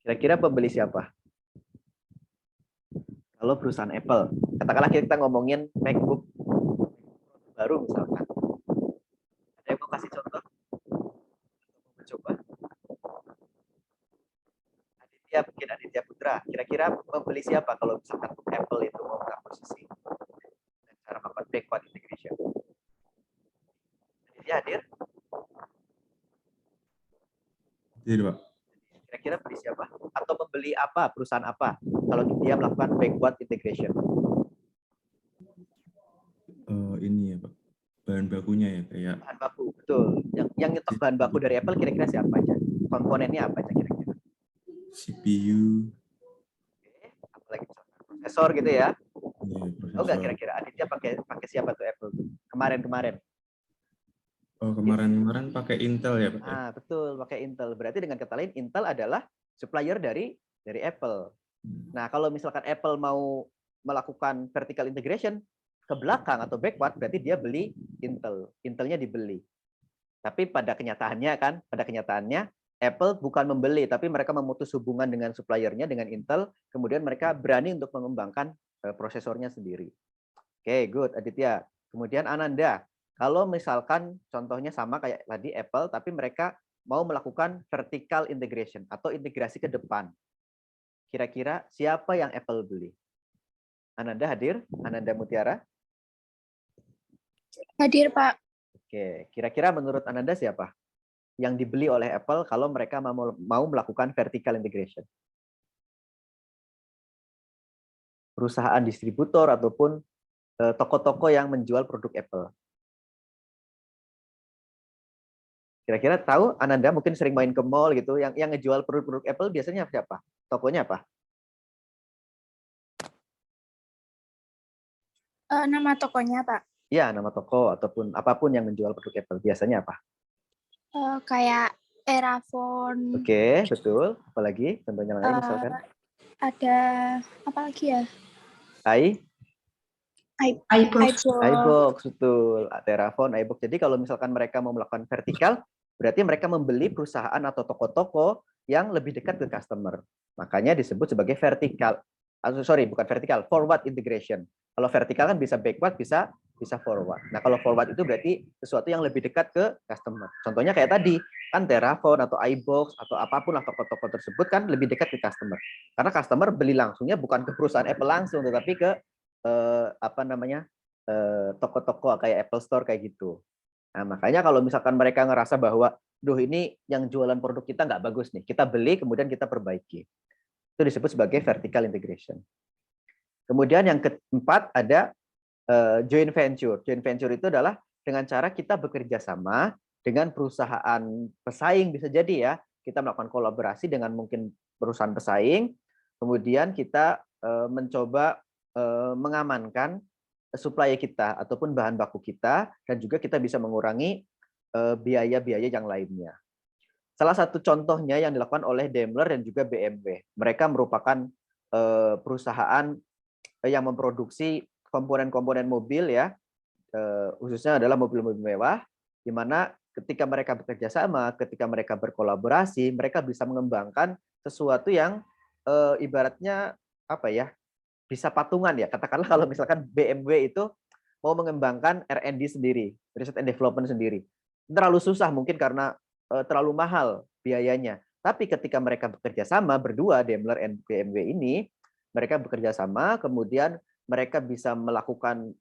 kira-kira pembeli siapa? Kalau perusahaan Apple, katakanlah kita ngomongin MacBook baru misalkan. Ada yang mau kasih contoh? Coba. Aditya Putra, kira-kira membeli siapa kalau misalkan Apple itu mau posisi dengan cara melakukan backward integration? Aditya hadir? Hadir, Pak. Kira-kira beli siapa? Atau membeli apa, perusahaan apa kalau dia melakukan backward integration? Ini ya, Pak. Bahan bakunya ya, kayak Bahan baku, betul. Yang nyetok bahan baku dari Apple kira-kira siapa aja? Komponennya apa aja kira-kira? CPU. Oke, apalagi prosesor gitu ya? Ya, Oh enggak, kira-kira Aditya pakai siapa tuh Apple? Kemarin-kemarin. Oh, kemarin pakai Intel ya, Pak. Ah, betul, pakai Intel. Berarti dengan kata lain Intel adalah supplier dari Apple. Nah, kalau misalkan Apple mau melakukan vertical integration ke belakang atau backward, berarti dia beli Intel. Intelnya dibeli. Tapi pada kenyataannya Apple bukan membeli, tapi mereka memutus hubungan dengan suppliernya, dengan Intel, kemudian mereka berani untuk mengembangkan prosesornya sendiri. Oke, good, Aditya. Kemudian Ananda, kalau misalkan contohnya sama kayak tadi Apple, tapi mereka mau melakukan vertical integration atau integrasi ke depan. Kira-kira siapa yang Apple beli? Ananda hadir? Ananda Mutiara? Hadir, Pak. Oke, kira-kira menurut Ananda siapa yang dibeli oleh Apple kalau mereka mau melakukan vertical integration? Perusahaan distributor ataupun toko-toko yang menjual produk Apple. Kira-kira tahu, Ananda mungkin sering main ke mall gitu, yang ngejual produk-produk Apple biasanya siapa? Tokonya apa? Nama tokonya, Pak. Ya, nama toko ataupun apapun yang menjual produk Apple. Biasanya apa? Kayak Erafon. Oke, betul. Apalagi contohnya lain misalkan? Ada apa lagi ya? iBox. iBox, betul. Terafon, iBox. Jadi kalau misalkan mereka mau melakukan vertikal, berarti mereka membeli perusahaan atau toko-toko yang lebih dekat ke customer. Makanya disebut sebagai vertikal. Sorry, bukan vertikal, forward integration. Kalau vertikal kan bisa backward, bisa forward. Nah, kalau forward itu berarti sesuatu yang lebih dekat ke customer. Contohnya kayak tadi, kan Terafon atau iBox atau apapun lah toko-toko tersebut kan lebih dekat ke customer. Karena customer beli langsungnya bukan ke perusahaan Apple langsung, tetapi ke toko-toko kayak Apple Store kayak gitu. Nah, makanya kalau misalkan mereka ngerasa bahwa, duh ini yang jualan produk kita nggak bagus nih, kita beli kemudian kita perbaiki. Itu disebut sebagai vertical integration. Kemudian yang keempat ada joint venture. Joint venture itu adalah dengan cara kita bekerja sama dengan perusahaan pesaing, bisa jadi ya, kita melakukan kolaborasi dengan mungkin perusahaan pesaing, kemudian kita mencoba mengamankan supplier kita ataupun bahan baku kita, dan juga kita bisa mengurangi biaya-biaya yang lainnya. Salah satu contohnya yang dilakukan oleh Daimler dan juga BMW. Mereka merupakan perusahaan yang memproduksi komponen-komponen mobil ya, khususnya adalah mobil-mobil mewah, di mana ketika mereka bekerja sama, ketika mereka berkolaborasi, mereka bisa mengembangkan sesuatu yang ibaratnya apa ya, bisa patungan ya. Katakanlah kalau misalkan BMW itu mau mengembangkan R&D sendiri, research and development sendiri, terlalu susah mungkin karena terlalu mahal biayanya. Tapi ketika mereka bekerja sama berdua, Daimler dan BMW ini, mereka bekerja sama, kemudian mereka bisa melakukan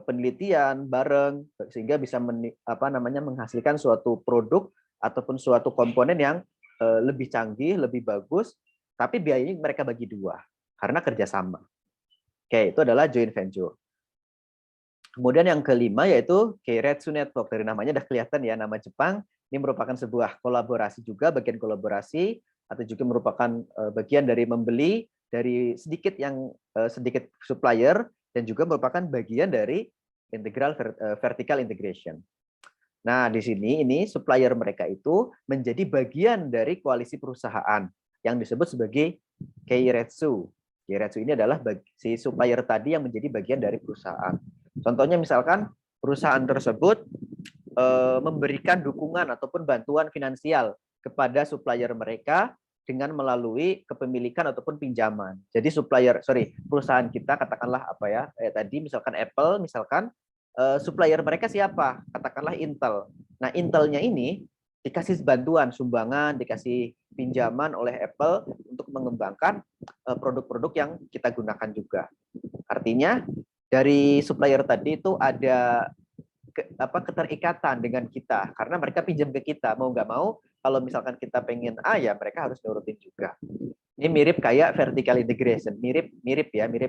penelitian bareng sehingga bisa menghasilkan suatu produk ataupun suatu komponen yang lebih canggih, lebih bagus, tapi biayanya mereka bagi dua karena kerjasama. Oke, itu adalah joint venture. Kemudian yang kelima yaitu Keiretsu Network. Dari namanya udah kelihatan ya, nama Jepang. Ini merupakan sebuah kolaborasi juga, bagian kolaborasi, atau juga merupakan bagian dari membeli dari sedikit supplier, dan juga merupakan bagian dari vertical integration. Nah, di sini ini supplier mereka itu menjadi bagian dari koalisi perusahaan yang disebut sebagai Keiretsu. Keiretsu ini adalah si supplier tadi yang menjadi bagian dari perusahaan. Contohnya misalkan perusahaan tersebut memberikan dukungan ataupun bantuan finansial kepada supplier mereka dengan melalui kepemilikan ataupun pinjaman. Jadi perusahaan kita katakanlah apa ya, tadi misalkan Apple, misalkan supplier mereka siapa? Katakanlah Intel. Nah, Intelnya ini dikasih bantuan, sumbangan, dikasih pinjaman oleh Apple untuk mengembangkan produk-produk yang kita gunakan juga. Artinya dari supplier tadi itu ada keterikatan dengan kita karena mereka pinjam ke kita, mau nggak mau kalau misalkan kita pengen ya mereka harus nurutin juga. Ini mirip kayak vertical integration, mirip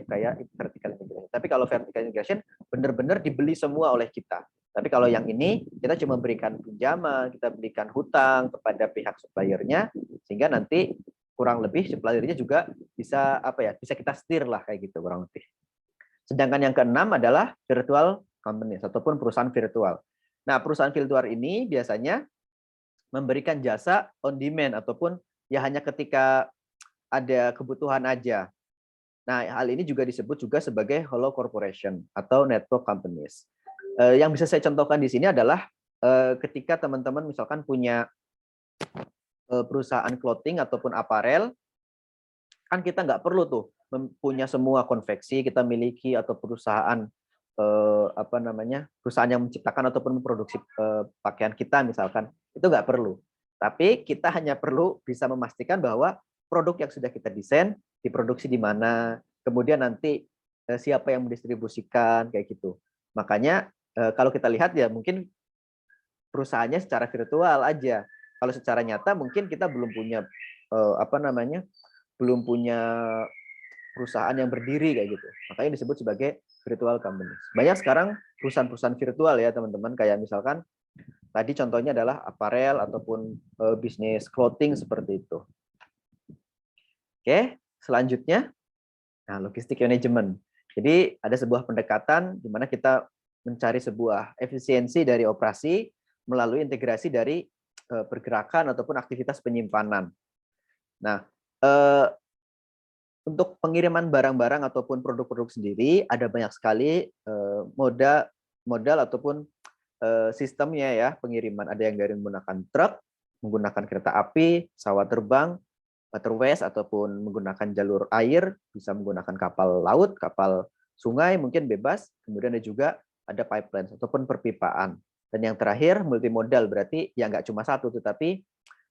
kayak vertical integration. Tapi kalau vertical integration benar-benar dibeli semua oleh kita. Tapi kalau yang ini kita cuma berikan pinjaman, kita berikan hutang kepada pihak suppliernya, sehingga nanti kurang lebih suppliernya juga bisa bisa kita setir lah kayak gitu kurang lebih. Sedangkan yang keenam adalah virtual companies ataupun perusahaan virtual. Nah, perusahaan virtual ini biasanya memberikan jasa on demand ataupun ya hanya ketika ada kebutuhan aja. Nah, hal ini juga disebut juga sebagai hollow corporation atau network companies. Yang bisa saya contohkan di sini adalah ketika teman-teman misalkan punya perusahaan clothing ataupun aparel, kan kita nggak perlu tuh punya semua konveksi kita miliki atau perusahaan perusahaan yang menciptakan ataupun memproduksi pakaian kita misalkan, itu nggak perlu. Tapi kita hanya perlu bisa memastikan bahwa produk yang sudah kita desain diproduksi di mana, kemudian nanti siapa yang mendistribusikan kayak gitu. Makanya kalau kita lihat ya mungkin perusahaannya secara virtual aja. Kalau secara nyata mungkin kita belum punya belum punya perusahaan yang berdiri kayak gitu. Makanya disebut sebagai virtual companies. Banyak sekarang perusahaan-perusahaan virtual ya teman-teman, kayak misalkan tadi contohnya adalah aparel ataupun bisnis clothing seperti itu. Oke, selanjutnya logistik management. Jadi ada sebuah pendekatan di mana kita mencari sebuah efisiensi dari operasi melalui integrasi dari pergerakan ataupun aktivitas penyimpanan. Nah, untuk pengiriman barang-barang ataupun produk-produk sendiri ada banyak sekali modal ataupun sistemnya ya pengiriman. Ada yang dari menggunakan truk, menggunakan kereta api, pesawat terbang, waterways ataupun menggunakan jalur air, bisa menggunakan kapal laut, kapal sungai mungkin bebas. Kemudian ada pipeline ataupun perpipaan. Dan yang terakhir multimodal, berarti ya nggak cuma satu, tetapi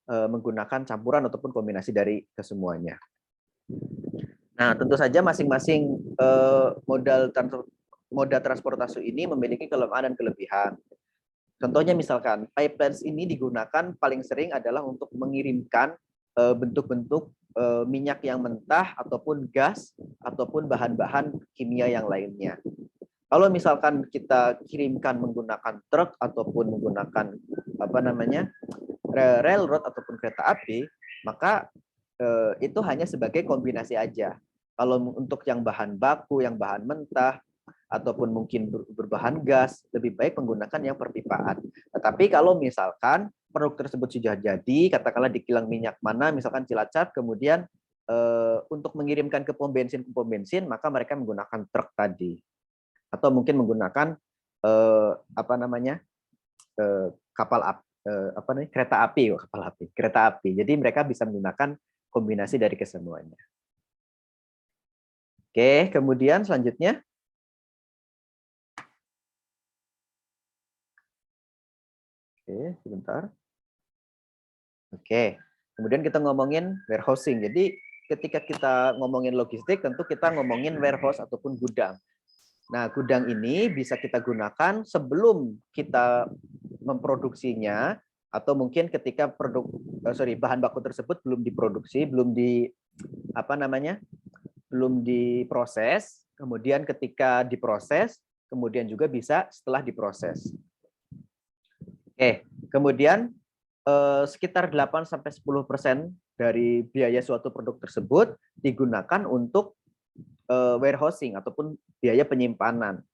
menggunakan campuran ataupun kombinasi dari kesemuanya. Nah, tentu saja masing-masing moda transportasi ini memiliki kelemahan dan kelebihan. Contohnya misalkan pipelines ini digunakan paling sering adalah untuk mengirimkan bentuk-bentuk minyak yang mentah ataupun gas ataupun bahan-bahan kimia yang lainnya. Kalau misalkan kita kirimkan menggunakan truk ataupun menggunakan railroad ataupun kereta api, maka itu hanya sebagai kombinasi aja. Kalau untuk yang bahan baku, yang bahan mentah, ataupun mungkin berbahan gas, lebih baik menggunakan yang perpipaan. Tetapi kalau misalkan produk tersebut sudah jadi, katakanlah di kilang minyak mana, misalkan Cilacap, kemudian untuk mengirimkan ke pom bensin, maka mereka menggunakan truk tadi, atau mungkin menggunakan kereta api. Jadi mereka bisa menggunakan kombinasi dari kesemuanya. Oke, kemudian selanjutnya. Oke, sebentar. Oke, kemudian kita ngomongin warehousing. Jadi ketika kita ngomongin logistik, tentu kita ngomongin warehouse ataupun gudang. Nah, gudang ini bisa kita gunakan sebelum kita memproduksinya, atau mungkin ketika bahan baku tersebut belum diproduksi, belum diproses, kemudian ketika diproses, kemudian juga bisa setelah diproses. Oke, kemudian sekitar 8-10% dari biaya suatu produk tersebut digunakan untuk warehousing ataupun biaya penyimpanan.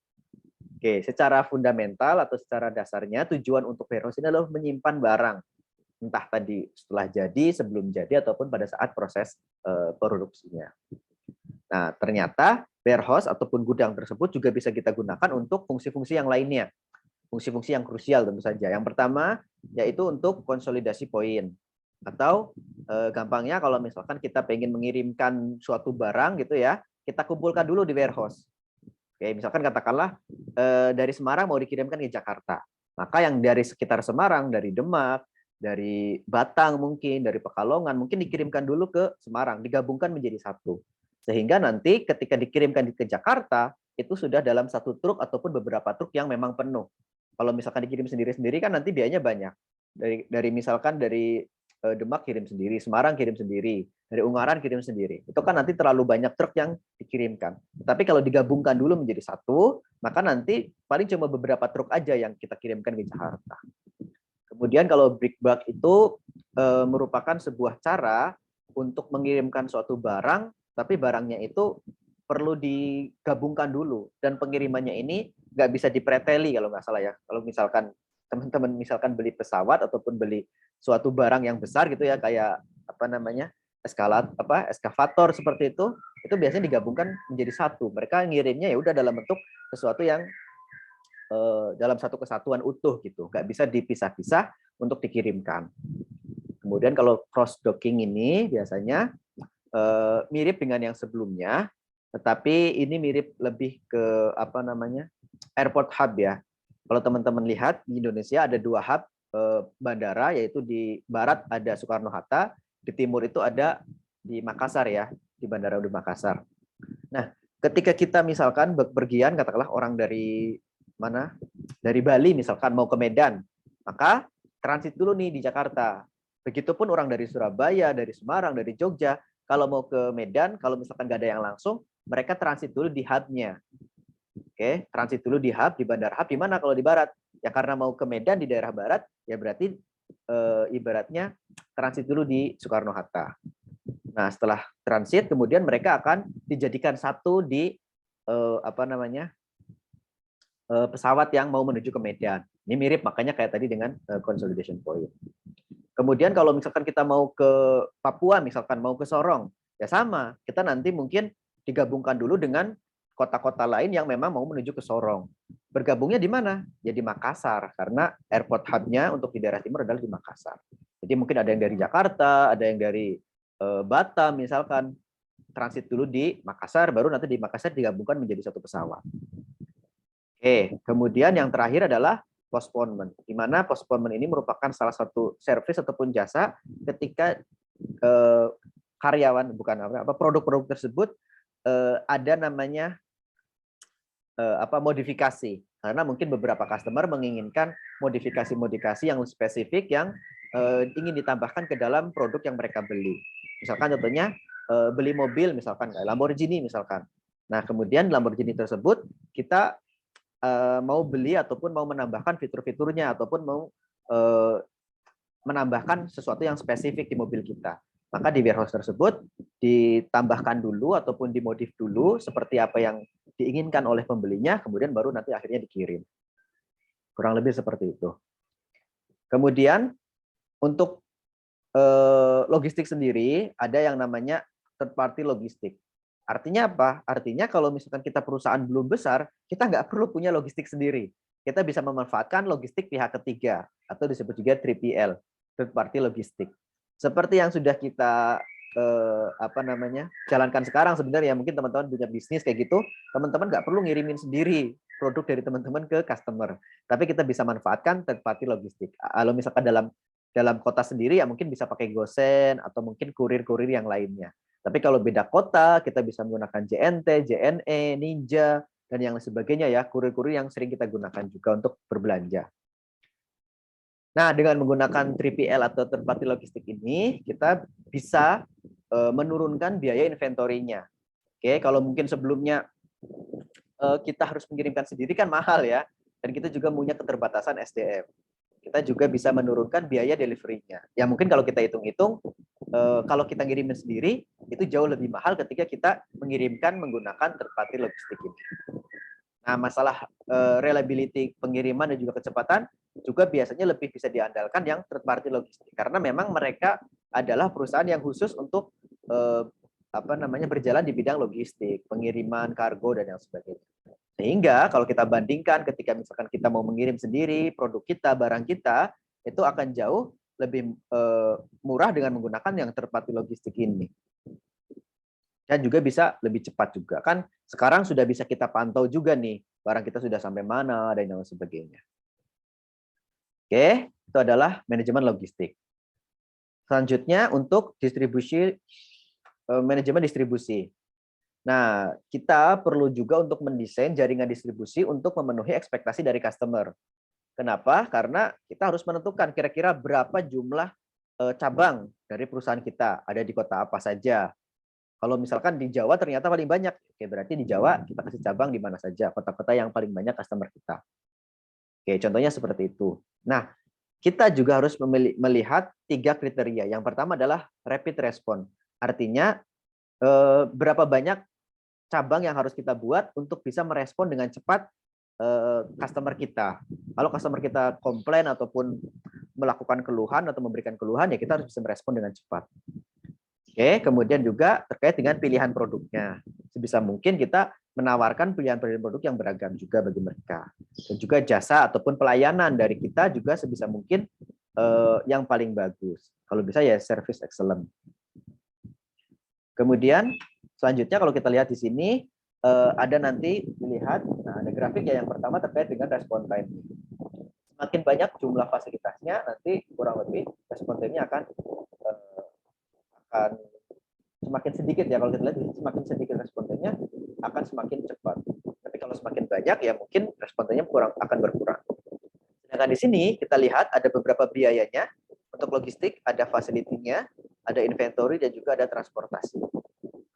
Oke, secara fundamental atau secara dasarnya tujuan untuk warehousing adalah menyimpan barang, entah tadi setelah jadi, sebelum jadi, ataupun pada saat proses produksinya. Nah, ternyata warehouse ataupun gudang tersebut juga bisa kita gunakan untuk fungsi-fungsi yang lainnya. Fungsi-fungsi yang krusial tentu saja. Yang pertama yaitu untuk konsolidasi poin. Atau gampangnya kalau misalkan kita pengen mengirimkan suatu barang gitu ya, kita kumpulkan dulu di warehouse. Oke, misalkan katakanlah dari Semarang mau dikirimkan ke Jakarta. Maka yang dari sekitar Semarang, dari Demak, dari Batang mungkin, dari Pekalongan, mungkin dikirimkan dulu ke Semarang, digabungkan menjadi satu. Sehingga nanti ketika dikirimkan ke Jakarta, itu sudah dalam satu truk ataupun beberapa truk yang memang penuh. Kalau misalkan dikirim sendiri-sendiri kan nanti biayanya banyak. Misalkan dari Demak kirim sendiri, Semarang kirim sendiri, dari Ungaran kirim sendiri. Itu kan nanti terlalu banyak truk yang dikirimkan. Tapi kalau digabungkan dulu menjadi satu, maka nanti paling cuma beberapa truk aja yang kita kirimkan ke Jakarta. Kemudian kalau brick bulk itu merupakan sebuah cara untuk mengirimkan suatu barang, tapi barangnya itu perlu digabungkan dulu, dan pengirimannya ini nggak bisa dipreteli kalau nggak salah ya. Kalau misalkan teman-teman misalkan beli pesawat ataupun beli suatu barang yang besar gitu ya, kayak eskavator seperti itu biasanya digabungkan menjadi satu. Mereka ngirimnya ya udah dalam bentuk sesuatu yang dalam satu kesatuan utuh gitu, nggak bisa dipisah-pisah untuk dikirimkan. Kemudian kalau cross docking ini biasanya mirip dengan yang sebelumnya, tetapi ini mirip lebih ke airport hub ya. Kalau teman-teman lihat di Indonesia ada 2 hub bandara, yaitu di barat ada Soekarno-Hatta, di timur itu ada di Makassar ya, di Bandara Udin Makassar. Nah, ketika kita misalkan bepergian, katakanlah orang dari mana? Dari Bali misalkan mau ke Medan, maka transit dulu nih di Jakarta. Begitupun orang dari Surabaya, dari Semarang, dari Jogja, kalau mau ke Medan, kalau misalkan nggak ada yang langsung, mereka transit dulu di hub-nya. Oke, transit dulu di hub, di bandara hub. Di mana kalau di barat? Ya karena mau ke Medan di daerah barat, ya berarti ibaratnya transit dulu di Soekarno-Hatta. Nah, setelah transit, kemudian mereka akan dijadikan satu di pesawat yang mau menuju ke Medan. Ini mirip makanya kayak tadi dengan consolidation point. Kemudian kalau misalkan kita mau ke Papua, misalkan mau ke Sorong, Ya sama, kita nanti mungkin digabungkan dulu dengan kota-kota lain yang memang mau menuju ke Sorong. Bergabungnya di mana? Ya di Makassar, karena airport hub-nya untuk di daerah timur adalah di Makassar. Jadi mungkin ada yang dari Jakarta, ada yang dari Batam misalkan, transit dulu di Makassar, baru nanti di Makassar digabungkan menjadi satu pesawat. Oke, kemudian yang terakhir adalah postponement, di mana postponement ini merupakan salah satu service ataupun jasa ketika karyawan, bukan apa produk-produk tersebut ada namanya modifikasi, karena mungkin beberapa customer menginginkan modifikasi yang spesifik yang ingin ditambahkan ke dalam produk yang mereka beli. Misalkan contohnya beli mobil misalkan Lamborghini misalkan. Nah, kemudian Lamborghini tersebut kita mau beli ataupun mau menambahkan fitur-fiturnya ataupun mau menambahkan sesuatu yang spesifik di mobil kita. Maka di warehouse tersebut ditambahkan dulu ataupun dimodif dulu seperti apa yang diinginkan oleh pembelinya, kemudian baru nanti akhirnya dikirim. Kurang lebih seperti itu. Kemudian untuk logistik sendiri ada yang namanya third party logistik. Artinya apa? Artinya kalau misalkan kita perusahaan belum besar, kita nggak perlu punya logistik sendiri. Kita bisa memanfaatkan logistik pihak ketiga atau disebut juga 3PL, third party logistik. Seperti yang sudah kita jalankan sekarang sebenarnya, mungkin teman-teman punya bisnis kayak gitu, teman-teman nggak perlu ngirimin sendiri produk dari teman-teman ke customer, tapi kita bisa manfaatkan third party logistik. Kalau misalkan dalam kota sendiri ya mungkin bisa pakai GoSend atau mungkin kurir-kurir yang lainnya. Tapi kalau beda kota, kita bisa menggunakan JNT, JNE, Ninja, dan yang sebagainya ya, kurir-kurir yang sering kita gunakan juga untuk berbelanja. Nah, dengan menggunakan 3PL atau third party logistik ini, kita bisa menurunkan biaya inventory-nya. Oke, kalau mungkin sebelumnya kita harus mengirimkan sendiri kan mahal ya, dan kita juga punya keterbatasan SDM. Kita juga bisa menurunkan biaya delivery-nya. Ya mungkin kalau kita hitung-hitung, kalau kita ngirimin sendiri, itu jauh lebih mahal ketika kita mengirimkan menggunakan third party logistik ini. Nah, masalah reliability pengiriman dan juga kecepatan juga biasanya lebih bisa diandalkan yang third party logistik, karena memang mereka adalah perusahaan yang khusus untuk berjalan di bidang logistik, pengiriman, kargo dan yang sebagainya. Sehingga kalau kita bandingkan ketika misalkan kita mau mengirim sendiri produk kita, barang kita, itu akan jauh lebih murah dengan menggunakan yang third party logistik ini. Dan juga bisa lebih cepat juga. Kan sekarang sudah bisa kita pantau juga nih, barang kita sudah sampai mana dan yang sebagainya. Oke, itu adalah manajemen logistik. Selanjutnya untuk distribusi, manajemen distribusi. Nah, kita perlu juga untuk mendesain jaringan distribusi untuk memenuhi ekspektasi dari customer. Kenapa? Karena kita harus menentukan kira-kira berapa jumlah cabang dari perusahaan kita, ada di kota apa saja. Kalau misalkan di Jawa ternyata paling banyak, oke, berarti di Jawa kita kasih cabang di mana saja, kota-kota yang paling banyak customer kita. Oke, contohnya seperti itu. Nah, kita juga harus melihat 3 kriteria. Yang pertama adalah rapid response. Artinya berapa banyak cabang yang harus kita buat untuk bisa merespon dengan cepat customer kita. Kalau customer kita komplain ataupun melakukan keluhan atau memberikan keluhan, ya kita harus bisa merespon dengan cepat. Oke, kemudian juga terkait dengan pilihan produknya. Sebisa mungkin kita menawarkan pilihan-pilihan produk yang beragam juga bagi mereka. Dan juga jasa ataupun pelayanan dari kita juga sebisa mungkin yang paling bagus. Kalau bisa ya service excellent. Kemudian selanjutnya kalau kita lihat di sini ada nanti dilihat, nah ada grafik ya, yang pertama terkait dengan respon time. Semakin banyak jumlah fasilitasnya, nanti kurang lebih respon time-nya akan semakin sedikit ya, kalau kita lihat semakin sedikit respon time-nya akan semakin cepat. Tapi kalau semakin banyak ya mungkin respon time-nya akan berkurang. Sedangkan di sini kita lihat ada beberapa biayanya. Untuk logistik ada facility-nya, ada inventory dan juga ada transportasi.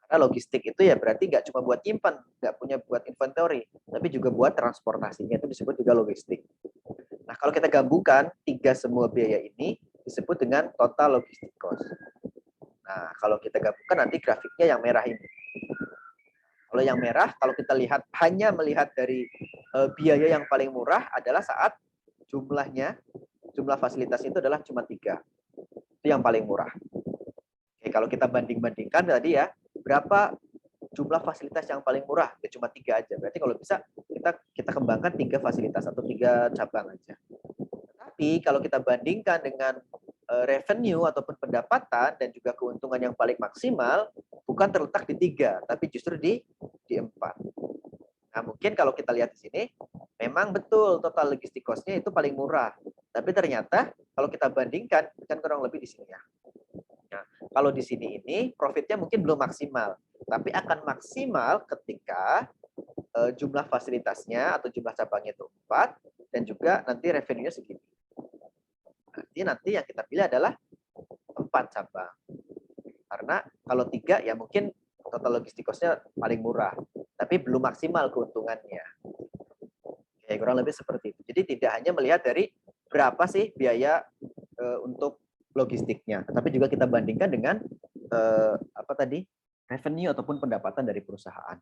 Karena logistik itu ya berarti nggak cuma buat nyimpan, nggak punya buat inventory, tapi juga buat transportasinya, itu disebut juga logistik. Nah, kalau kita gabungkan 3 semua biaya ini disebut dengan total logistic cost. Nah, kalau kita gabungkan nanti grafiknya yang merah ini. Kalau yang merah, kalau kita lihat hanya melihat dari biaya yang paling murah adalah saat jumlah fasilitas itu adalah cuma 3. Itu yang paling murah. Oke, Oke, kalau kita banding-bandingkan tadi ya, berapa jumlah fasilitas yang paling murah? Ya cuma 3 aja. Berarti kalau bisa kita kembangkan 3 fasilitas atau 3 cabang aja. Tapi kalau kita bandingkan dengan revenue ataupun pendapatan dan juga keuntungan yang paling maksimal, bukan terletak di 3, tapi justru di 4. Nah, mungkin kalau kita lihat di sini, memang betul total logistik cost-nya itu paling murah. Tapi ternyata kalau kita bandingkan, kan kurang lebih di sini ya. Nah, kalau di sini ini profitnya mungkin belum maksimal, tapi akan maksimal ketika jumlah fasilitasnya atau jumlah cabangnya itu 4 dan juga nanti revenue-nya segini. Nanti yang kita pilih adalah 4 cabang. Karena kalau 3 ya mungkin total logistik cost-nya paling murah, tapi belum maksimal keuntungannya. Oke, kurang lebih seperti itu. Jadi tidak hanya melihat dari berapa sih biaya untuk logistiknya, tapi juga kita bandingkan dengan revenue ataupun pendapatan dari perusahaan.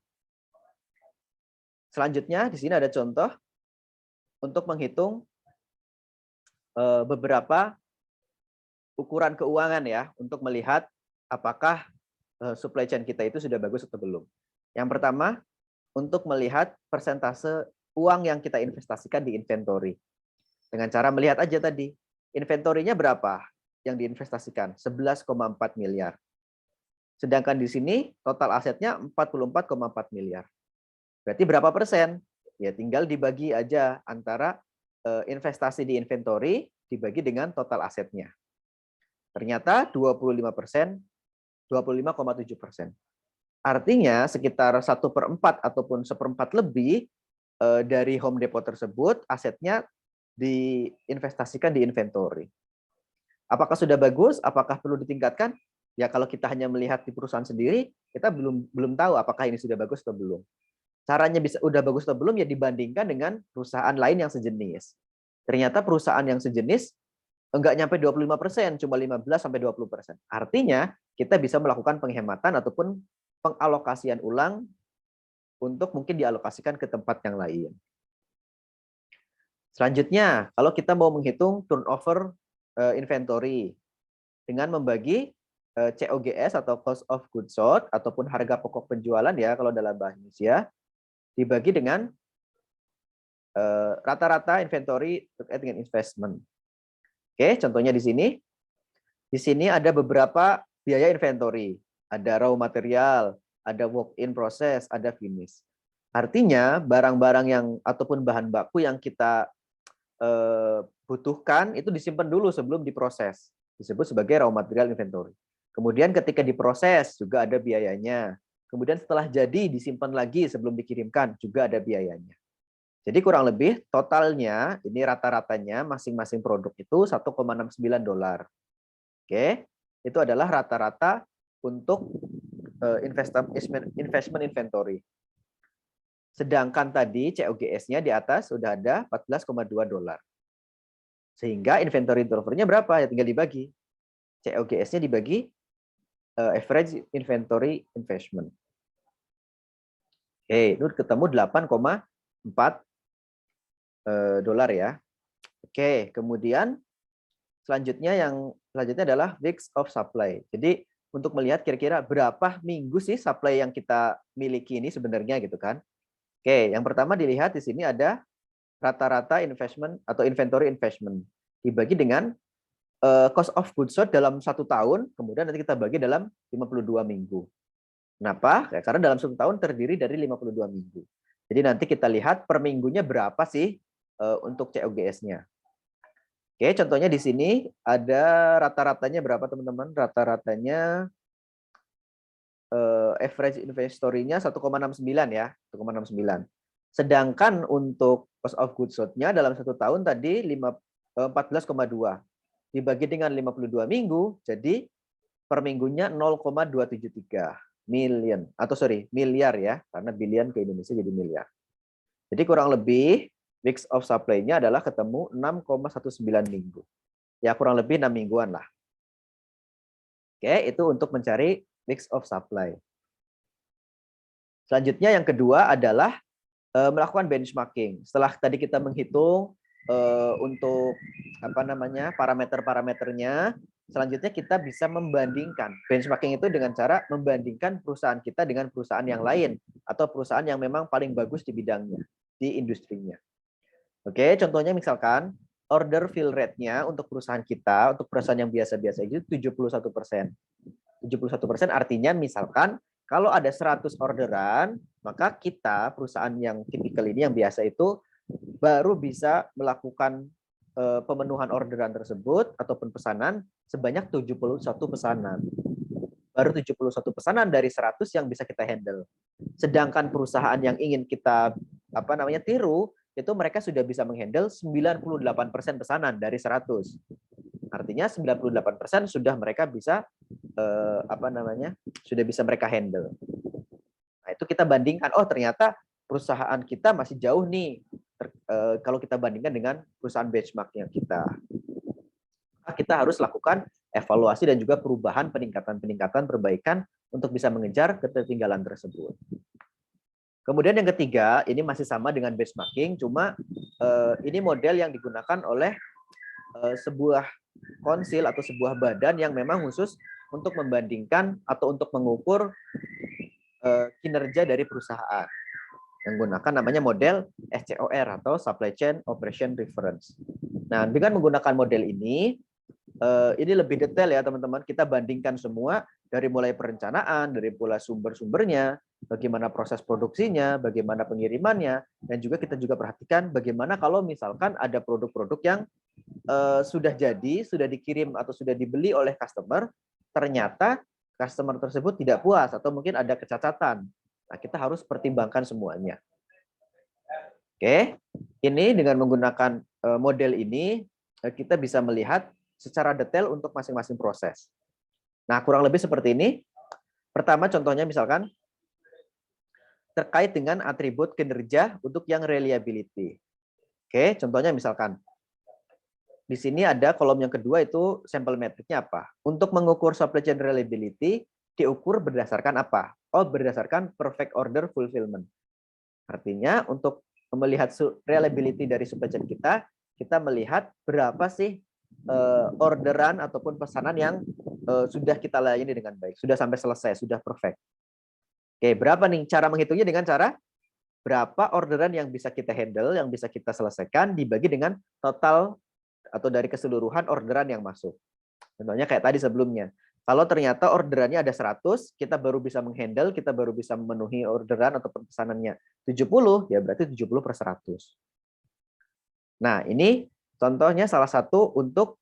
Selanjutnya di sini ada contoh untuk menghitung beberapa ukuran keuangan ya untuk melihat apakah supply chain kita itu sudah bagus atau belum. Yang pertama, untuk melihat persentase uang yang kita investasikan di inventory. Dengan cara melihat aja tadi, inventory-nya berapa yang diinvestasikan? 11,4 miliar. Sedangkan di sini total asetnya 44,4 miliar. Berarti berapa persen? Ya tinggal dibagi aja antara investasi di inventory dibagi dengan total asetnya. Ternyata 25%, 25,7%. Artinya sekitar 1/4 ataupun 1/4 lebih dari Home Depot tersebut asetnya diinvestasikan di inventory. Apakah sudah bagus? Apakah perlu ditingkatkan? Ya kalau kita hanya melihat di perusahaan sendiri, kita belum tahu apakah ini sudah bagus atau belum. Caranya bisa udah bagus atau belum ya dibandingkan dengan perusahaan lain yang sejenis. Ternyata perusahaan yang sejenis enggak nyampe 25%, cuma 15-20%. Artinya kita bisa melakukan penghematan ataupun pengalokasian ulang untuk mungkin dialokasikan ke tempat yang lain. Selanjutnya, kalau kita mau menghitung turnover inventory dengan membagi COGS atau cost of goods sold ataupun harga pokok penjualan ya kalau dalam bahasa Indonesia dibagi dengan rata-rata inventory dengan investment. Oke, contohnya di sini. Di sini ada beberapa biaya inventory. Ada raw material, ada work in process, ada finish. Artinya barang-barang yang ataupun bahan baku yang kita butuhkan itu disimpan dulu sebelum diproses. Disebut sebagai raw material inventory. Kemudian ketika diproses juga ada biayanya. Kemudian setelah jadi disimpan lagi sebelum dikirimkan juga ada biayanya. Jadi kurang lebih totalnya ini rata-ratanya masing-masing produk itu $1,69. Oke, itu adalah rata-rata untuk investment inventory. Sedangkan tadi COGS-nya di atas sudah ada $14,2. Sehingga inventory turnover-nya berapa? Ya tinggal dibagi. COGS-nya dibagi average inventory investment. Oke, itu ketemu $8,4 ya. Oke, kemudian selanjutnya adalah weeks of supply. Jadi untuk melihat kira-kira berapa minggu sih supply yang kita miliki ini sebenarnya gitu kan. Oke, yang pertama dilihat di sini ada rata-rata investment atau inventory investment dibagi dengan cost of goods sold dalam 1 tahun, kemudian nanti kita bagi dalam 52 minggu. Kenapa? Ya, karena dalam 1 tahun terdiri dari 52 minggu. Jadi nanti kita lihat per minggunya berapa sih untuk COGS-nya. Oke, contohnya di sini ada rata-ratanya berapa teman-teman? Rata-ratanya average inventory-nya 1,69 ya, 1,69. Sedangkan untuk cost of goods sold-nya dalam 1 tahun tadi 14,2. Dibagi dengan 52 minggu, jadi per minggunya 0,273 million. Atau miliar ya, karena billion ke Indonesia jadi miliar. Jadi kurang lebih weeks of supply-nya adalah ketemu 6,19 minggu. Ya kurang lebih 6 mingguan lah. Oke, itu untuk mencari weeks of supply. Selanjutnya yang kedua adalah melakukan benchmarking. Setelah tadi kita menghitung untuk parameter-parameternya, selanjutnya kita bisa membandingkan. Benchmarking itu dengan cara membandingkan perusahaan kita dengan perusahaan yang lain atau perusahaan yang memang paling bagus di bidangnya, di industrinya. Oke, contohnya misalkan order fill rate-nya untuk perusahaan kita, untuk perusahaan yang biasa-biasa itu 71%. 71% artinya misalkan kalau ada 100 orderan, maka kita perusahaan yang tipikal ini yang biasa itu baru bisa melakukan pemenuhan orderan tersebut ataupun pesanan sebanyak 71 pesanan. Baru 71 pesanan dari 100 yang bisa kita handle. Sedangkan perusahaan yang ingin kita tiru, itu mereka sudah bisa menghandle 98% pesanan dari 100. Artinya 98% sudah mereka bisa sudah bisa mereka handle. Nah, itu kita bandingkan, oh ternyata perusahaan kita masih jauh nih kalau kita bandingkan dengan perusahaan benchmark yang kita. Kita harus lakukan evaluasi dan juga perubahan, peningkatan, perbaikan untuk bisa mengejar ketertinggalan tersebut. Kemudian yang ketiga, ini masih sama dengan benchmarking, cuma ini model yang digunakan oleh sebuah konsil atau sebuah badan yang memang khusus untuk membandingkan atau untuk mengukur kinerja dari perusahaan. Yang gunakan namanya model SCOR atau Supply Chain Operation Reference. Nah, dengan menggunakan model ini lebih detail ya teman-teman. Kita bandingkan semua dari mulai perencanaan, dari mulai sumber-sumbernya, bagaimana proses produksinya, bagaimana pengirimannya, dan juga kita juga perhatikan bagaimana kalau misalkan ada produk-produk yang sudah jadi, sudah dikirim atau sudah dibeli oleh customer, ternyata customer tersebut tidak puas atau mungkin ada kecacatan. Nah, kita harus pertimbangkan semuanya. Oke, ini dengan menggunakan model ini, kita bisa melihat secara detail untuk masing-masing proses. Nah, kurang lebih seperti ini. Pertama, contohnya misalkan terkait dengan atribut kinerja untuk yang reliability. Oke, contohnya misalkan di sini ada kolom yang kedua itu sampel metriknya apa? Untuk mengukur supply chain reliability diukur berdasarkan apa? Oh, berdasarkan perfect order fulfillment. Artinya untuk melihat reliability dari supply chain kita melihat berapa sih orderan ataupun pesanan yang sudah kita layani dengan baik, sudah sampai selesai, sudah perfect. Oke, berapa nih? Cara menghitungnya dengan cara berapa orderan yang bisa kita handle, yang bisa kita selesaikan dibagi dengan total atau dari keseluruhan orderan yang masuk. Contohnya kayak tadi sebelumnya. Kalau ternyata orderannya ada 100, kita baru bisa menghandle, kita baru bisa memenuhi orderan atau pesanannya 70, ya berarti 70/100. Nah, ini contohnya salah satu untuk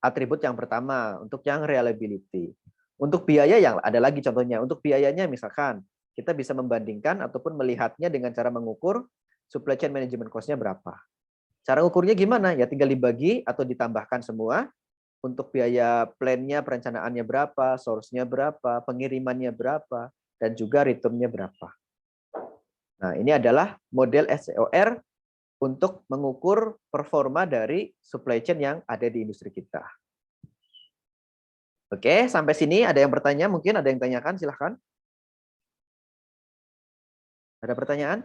atribut yang pertama, untuk yang reliability. Untuk biaya yang ada lagi contohnya. Untuk biayanya misalkan, kita bisa membandingkan ataupun melihatnya dengan cara mengukur supply chain management cost-nya berapa. Cara ngukurnya gimana? Ya tinggal dibagi atau ditambahkan semua. Untuk biaya plan-nya, perencanaannya berapa, source-nya berapa, pengirimannya berapa, dan juga return-nya berapa. Nah, ini adalah model SCOR untuk mengukur performa dari supply chain yang ada di industri kita. Oke, sampai sini ada yang bertanya? Mungkin ada yang tanyakan, silahkan. Ada pertanyaan?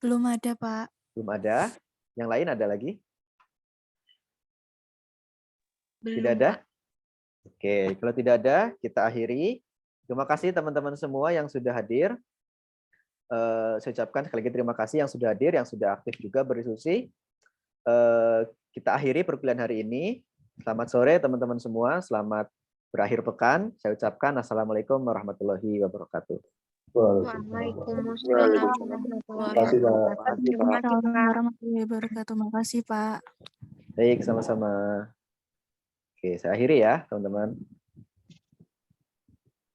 Belum ada, Pak. Belum ada. Yang lain ada lagi? Tidak ada? Oke, kalau tidak ada, kita akhiri. Terima kasih teman-teman semua yang sudah hadir. Saya ucapkan sekali lagi terima kasih yang sudah hadir, yang sudah aktif juga berdiskusi. Kita akhiri perkuliahan hari ini. Selamat sore teman-teman semua, selamat berakhir pekan. Saya ucapkan Assalamualaikum warahmatullahi wabarakatuh. Waalaikumsalam warahmatullahi wabarakatuh. Waalaikumsalam warahmatullahi wabarakatuh. Makasih, Pak. Baik, sama-sama. Oke, saya akhiri ya, teman-teman.